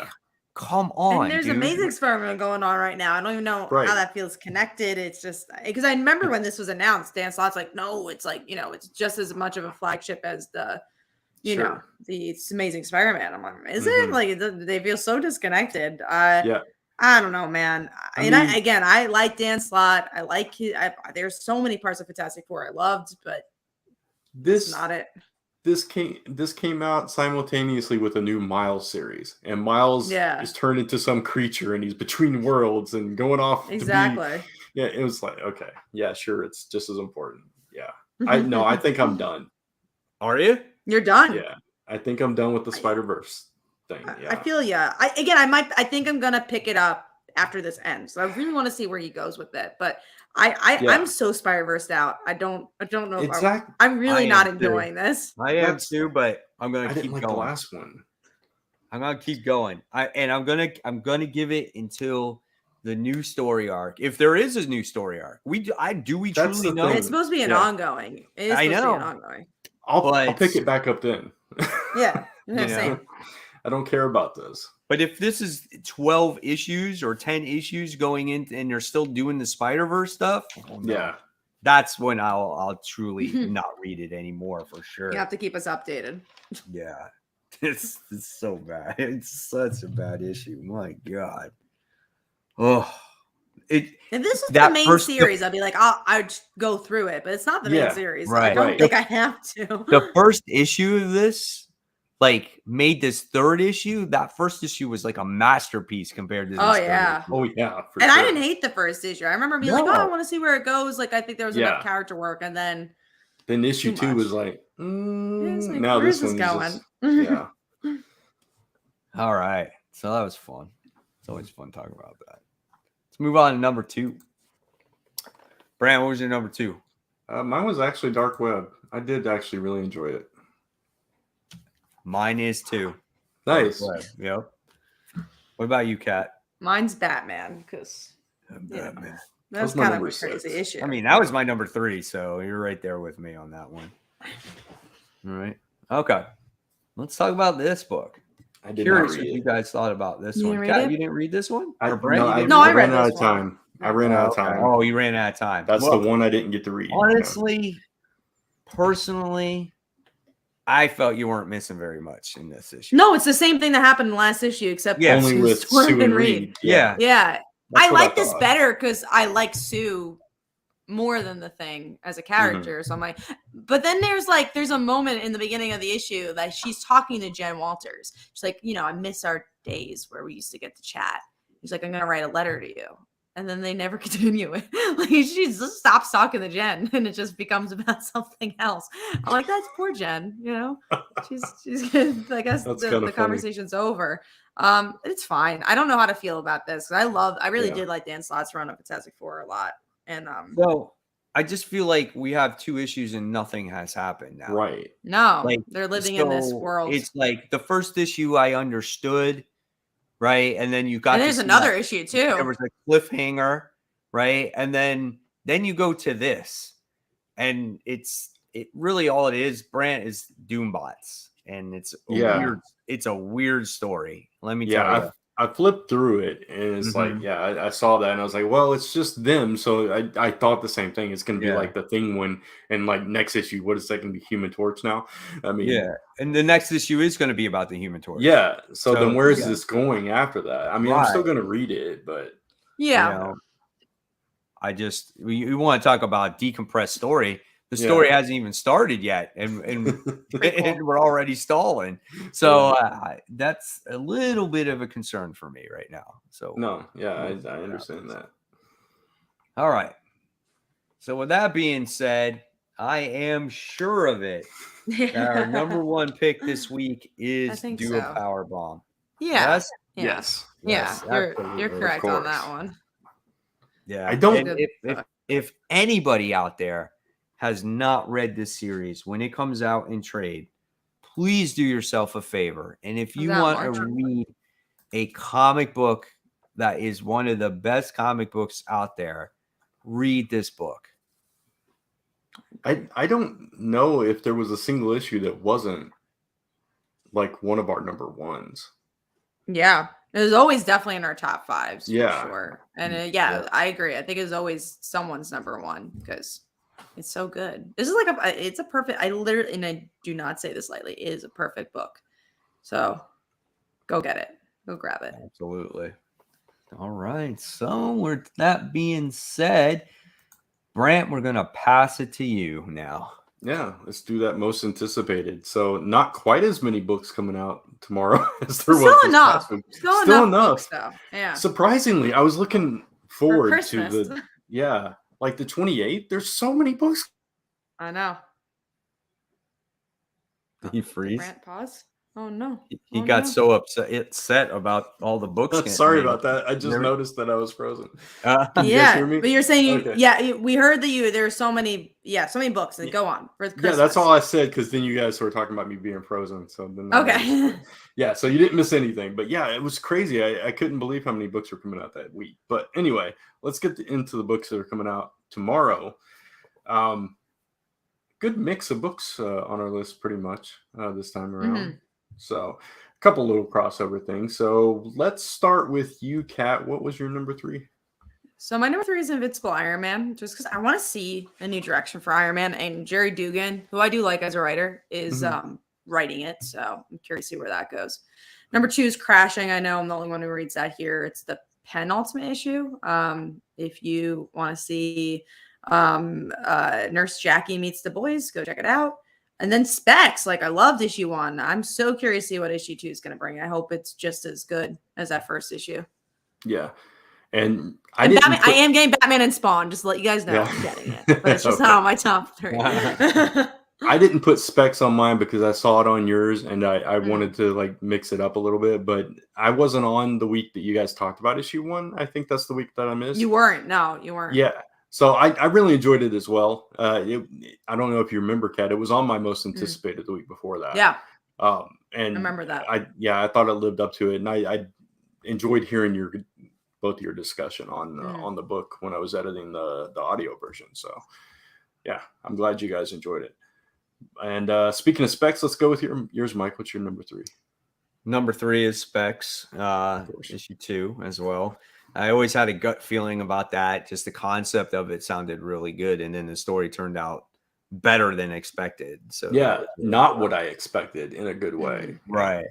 come on. And there's dude. a Maze experiment going on right now. I don't even know how that feels connected. It's just because I remember when this was announced, Dan Slott's like, no, it's like, you know, it's just as much of a flagship as the, you know, the Amazing Spider-Man. I'm like, is it? Like, they feel so disconnected. I don't know, man. I like Dan Slott. I like there's so many parts of Fantastic Four I loved, but this is not it. This came out simultaneously with a new Miles series, and Miles is turned into some creature, and he's between worlds and going off. Exactly. It was like, okay, yeah, sure, it's just as important. Yeah, I think I'm done. Are you? You're done? Yeah, I think I'm done with the Spider-Verse thing. Yeah. I feel I think I'm gonna pick it up after this ends. So I really want to see where he goes with it. But I'm so Spider-Verse out. I don't know if I'm really not enjoying this. I am too, but I'm gonna keep going. The last one. I'm gonna keep going. I'm gonna give it until the new story arc. If there is a new story arc, we truly know it's supposed to be an ongoing. It is supposed to be an ongoing. I'll pick it back up then. Yeah. Same. I don't care about this. But if this is 12 issues or 10 issues going in and you're still doing the Spider-Verse stuff, that's when I'll truly not read it anymore for sure. You have to keep us updated. Yeah. It's so bad. It's such a bad issue. My God. Oh. If this was the main series, I'd be like, I'd go through it, but it's not the main series. Right. I don't think I have to. The first issue of this made this third issue. That first issue was like a masterpiece compared to this. Oh yeah. Oh yeah. And I didn't hate the first issue. I remember being like, I want to see where it goes. Like, I think there was enough character work, and then issue 2 was like, now where's this this going? Yeah. All right. So that was fun. It's always fun talking about that. Let's move on to number 2. Brand, what was your number 2? Mine was actually Dark Web. I did actually really enjoy it. Mine is too. Nice. Yep. What about you, Kat? Mine's Batman, because Batman. That was kind of a crazy issue. I mean, that was my number 3, so you're right there with me on that one. All right. Okay. Let's talk about this book. I did Curious not read what it. you guys thought about this one. Ran Kat, you didn't read this one? I ran out of time. I ran out of time. Oh, you ran out of time. That's the one I didn't get to read. Honestly, personally, I felt you weren't missing very much in this issue. No, it's the same thing that happened in the last issue, except only with Sue and Reed. Yeah. I what like I this thought. better because I like Sue more than the Thing as a character. So I'm like, but then there's a moment in the beginning of the issue that she's talking to Jen Walters. She's like, I miss our days where we used to get to chat. He's like, I'm gonna write a letter to you. And then they never continue it. Like, she just stops talking to Jen, and it just becomes about something else. I'm like, that's poor Jen. She's good. I guess the conversation's over. It's fine. I don't know how to feel about this. I really did like Dan Slott's run of Fantastic Four a lot. And so I just feel like we have 2 issues and nothing has happened now. Right. No, they're living in this world. It's like the first issue I understood. Right. And then you got there's another issue too. There was a cliffhanger, right? And then you go to this. And it really all it is, Brant, is Doombots. And it's a weird story. Let me tell you. I flipped through it and it's like, Mhm. yeah, I saw that and I was like, well, it's just them. So I thought the same thing. It's going to be Yeah. like the thing when, and like next issue, what is that going to be? Human Torch now? I mean, Yeah, and the next issue is going to be about the Human Torch. yeah. So then So where is yeah, this going after that? I mean, I'm right. still going to read it, but You Yeah. know, we want to talk about decompressed story. The Yeah. story hasn't even started yet, and and we're already stalling. So that's a little bit of a concern for me right now. So no, yeah, I understand that. all right. So with that being said, I am sure of it that our number one pick this week is think do a so. power bomb. Yeah. Yes. Yes. Yes, You're absolutely. correct on that course. one. Yeah. I don't- And if anybody out there has not read this series when it comes out in trade, please do yourself a favor. And if you that want March? to read a comic book that is one of the best comic books out there, read this book. I don't know if there was a single issue that wasn't like one of our number ones. Yeah. It was always definitely in our top fives Yeah. for sure. And Yeah. I agree. I think it's always someone's number one because it's so good. This is like it's a perfect, I literally, and I do not say this lightly, it is a perfect book. So go get it. Go grab it. Absolutely. All right. So with that being said, Brant, we're going to pass it to you now. Yeah, let's do that most anticipated. So not quite as many books coming out tomorrow as there was Still this enough. past week. Still enough. Books, though. Yeah. Surprisingly, I was looking For forward to Christmas. like the 28th. There's so many books. I know. Did he freeze? Brant, pause. Oh no. He Oh, got no. so upset about all the books. getting Sorry made. about that. I just noticed that I was frozen. Uh, You guys Yeah, hear me? but you're saying Okay. we heard that there are so many books. And go on for Christmas. Yeah, that's all I said because then you guys were talking about me being frozen. So then Okay. yeah, so you didn't miss anything. But yeah, it was crazy. I couldn't believe how many books were coming out that week. But anyway, let's get into the books that are coming out tomorrow. Good mix of books on our list pretty much this time around. Mhm. So a couple little crossover things. So let's start with you, Kat. What was your number 3? So my number 3 is Invincible Iron Man, just because I want to see a new direction for Iron Man. And Jerry Dugan, who I do like as a writer, is writing it. So I'm curious to see where that goes. Number 2 is Crashing. I know I'm the only one who reads that here. It's the penultimate issue. If you want to see Nurse Jackie Meets the Boys, go check it out. And then Specs, like I loved issue 1. I'm so curious to see what issue 2 is going to bring. I hope it's just as good as that first issue. Yeah. And I am getting Batman and Spawn, just to let you guys know I'm getting it. But it's just not on my top 3. I didn't put Specs on mine because I saw it on yours and I wanted to like mix it up a little bit, but I wasn't on the week that you guys talked about issue 1. I think that's the week that I missed. You weren't. No, you weren't. Yeah. So I really enjoyed it as well. I don't know if you remember, Kat. It was on my most anticipated the week before that. Yeah. And I remember that. I thought it lived up to it, and I enjoyed hearing both of your discussion on the book when I was editing the audio version. So yeah, I'm glad you guys enjoyed it. And speaking of Specs, let's go with yours, Mike. What's your number 3? Number 3 is Specs, issue 2 as well. I always had a gut feeling about that. Just the concept of it sounded really good. And then the story turned out better than expected. So yeah, not what I expected in a good way. Right.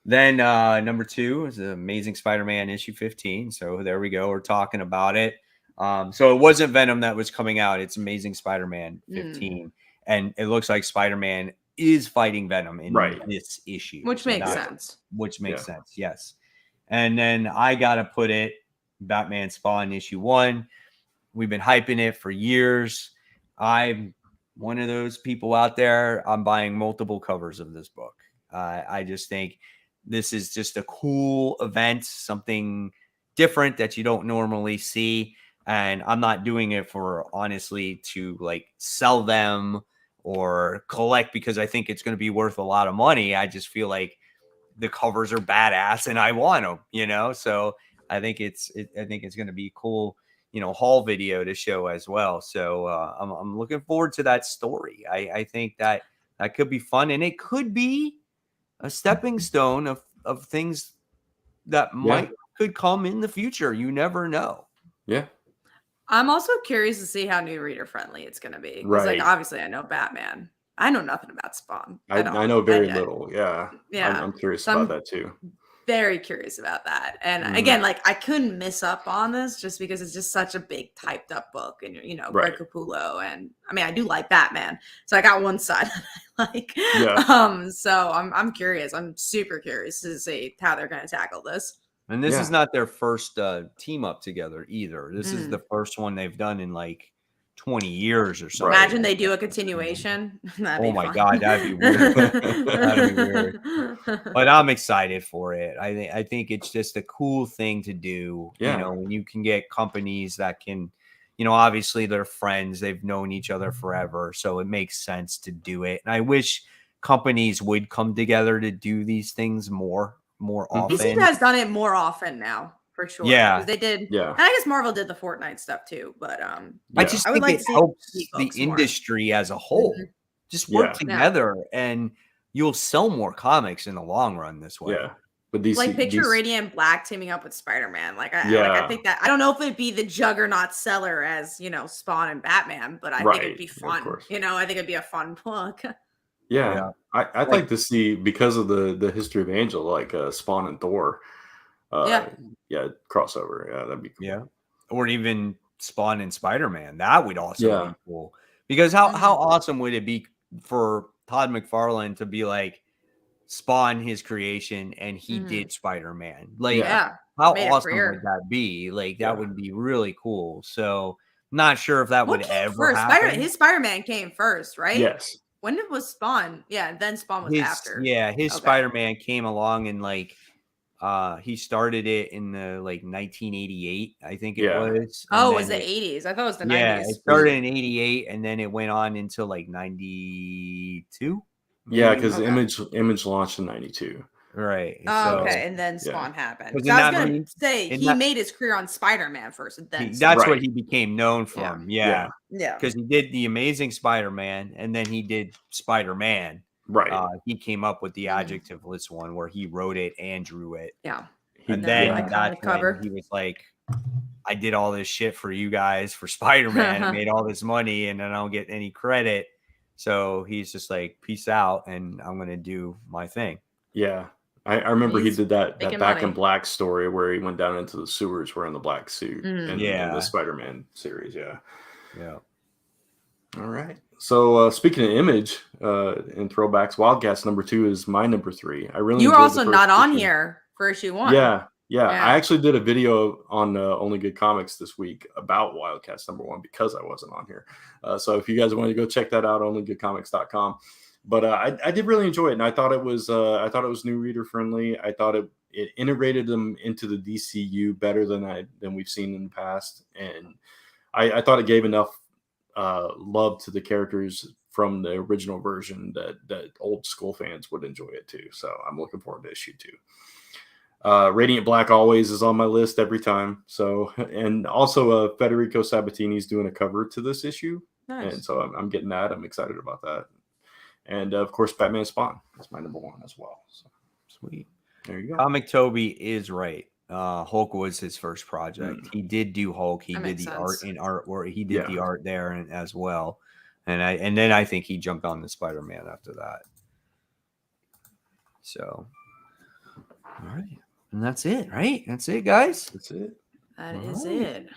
Then number 2 is Amazing Spider-Man issue 15. So there we go. We're talking about it. So it wasn't Venom that was coming out. It's Amazing Spider-Man 15. And it looks like Spider-Man is fighting Venom in this issue. Which makes sense. Which makes sense, yes. And then I got to put it Batman Spawn issue 1. We've been hyping it for years. I'm one of those people out there. I'm buying multiple covers of this book. I just think this is just a cool event, something different that you don't normally see. And I'm not doing it for honestly to like sell them or collect because I think it's going to be worth a lot of money. I just feel like the covers are badass and I want them, so I think it's going to be a cool, haul video to show as well. So I'm looking forward to that story. I think that could be fun, and it could be a stepping stone of things that could come in the future. You never know. Yeah. I'm also curious to see how new reader friendly it's going to be. Because, like, Right. obviously, I know Batman. I know nothing about Spawn. I know very little. Yeah. Yeah. I'm curious So about that too. Very curious about that. And again, like, I couldn't miss up on this just because it's just such a big typed up book. And, you know, Greg Capullo. And I mean, I do like Batman. So I got one side that I like. Yeah. So I'm curious. I'm super curious to see how they're going to tackle this. And this is not their first team up together either. This is the first one they've done in like 20 years or something. Imagine they do a continuation. Oh my God, that'd be weird. That'd be weird. But I'm excited for it. I think it's just a cool thing to do. Yeah. You know, when you can get companies that can, you know, obviously they're friends, they've known each other forever, so it makes sense to do it. And I wish companies would come together to do these things more often. DC has done it more often now, for sure. Yeah, they did. Yeah, and I guess Marvel did the Fortnite stuff too. But I just think it helps the industry as a whole. Just work together, and you'll sell more comics in the long run this way. Yeah, but these like picture Radiant Black teaming up with Spider-Man. I think that I don't know if it'd be the juggernaut seller as, you know, Spawn and Batman, but I think it'd be fun. You know, I think it'd be a fun book. Yeah. I'd like to see, because of the history of Angel, like Spawn and Thor. Crossover. Yeah, that'd be cool. Yeah, or even Spawn and Spider-Man. That would also be cool. Because how awesome would it be for Todd McFarlane to be like Spawn his creation and he did Spider-Man? Like, how awesome would that be? Like, that would be really cool. So, not sure if that would ever happen. His Spider-Man came first, right? Yes. When was Spawn? Yeah, then Spawn was after. Yeah, his Spider-Man came along and like he started it in the like 1988, I think it was. Oh, it was the 80s. I thought it was the 90s. Yeah, it started in 88 and then it went on until like 92. Yeah, because Image launched in 92. Right. Oh, okay, and then Spawn happened. I was going to say he made his career on Spider-Man first, and then that's what he became known from. Yeah. Because he did the Amazing Spider-Man, and then he did Spider-Man. Right. He came up with the adjectiveless one where he wrote it and drew it. Yeah. And then that's when he was like, I did all this shit for you guys for Spider-Man and made all this money, and then I don't get any credit. So he's just like, peace out, and I'm going to do my thing. Yeah. I remember he did that Back in Black story where he went down into the sewers wearing the black suit in the Spider-Man series. Yeah. All right. So speaking of Image and throwbacks, Wildcats #2 is my #3. I really you were also not on here for issue 1. Yeah. I actually did a video on Only Good Comics this week about Wildcats #1 because I wasn't on here. So if you guys want to go check that out, onlygoodcomics.com. But I did really enjoy it, and I thought it was new reader friendly. I thought it integrated them into the DCU better than we've seen in the past, and I thought it gave enough love to the characters from the original version that old school fans would enjoy it too. So I'm looking forward to issue 2. Radiant Black always is on my list every time. So, and also Federico Sabatini's doing a cover to this issue, and so I'm getting that. I'm excited about that. And of course, Batman Spawn is my #1 as well. So sweet. There you go. Comic Toby is right. Hulk was his first project. He did do Hulk. He did the art in artwork. He did the art there as well. And then I think he jumped on the Spider-Man after that. So, all right. And that's it, right? That's it, guys. That's it. That is it.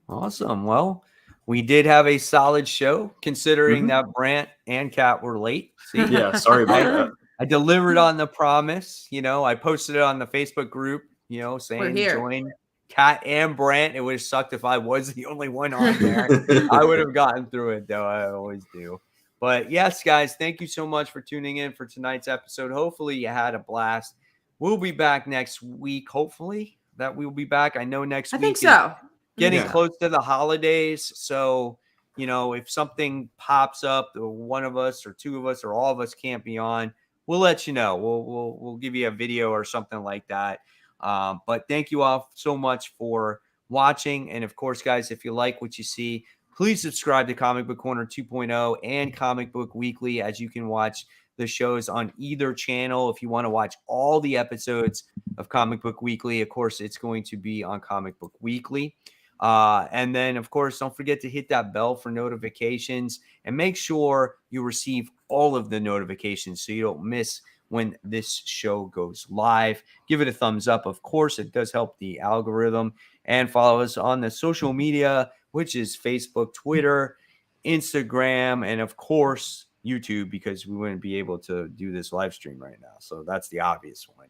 Awesome. Well, we did have a solid show considering that Brant and Kat were late. See? Yeah, sorry about that. I delivered on the promise. You know, I posted it on the Facebook group, you know, saying join Kat and Brant. It would have sucked if I was the only one on there. I would have gotten through it, though. I always do. But yes, guys, thank you so much for tuning in for tonight's episode. Hopefully you had a blast. We'll be back next week. Hopefully that we'll be back. I know next week. I think so. Getting close to the holidays. So, you know, if something pops up, or one of us or two of us or all of us can't be on, we'll let you know. We'll give you a video or something like that. But thank you all so much for watching. And of course, guys, if you like what you see, please subscribe to Comic Book Corner 2.0 and Comic Book Weekly, as you can watch the shows on either channel. If you want to watch all the episodes of Comic Book Weekly, of course, it's going to be on Comic Book Weekly. And then, of course, don't forget to hit that bell for notifications and make sure you receive all of the notifications so you don't miss when this show goes live. Give it a thumbs up. Of course, it does help the algorithm. And follow us on the social media, which is Facebook, Twitter, Instagram, and of course, YouTube, because we wouldn't be able to do this live stream right now. So that's the obvious one.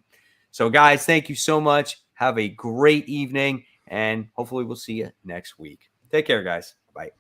So, guys, thank you so much. Have a great evening, and hopefully we'll see you next week. Take care, guys. Bye.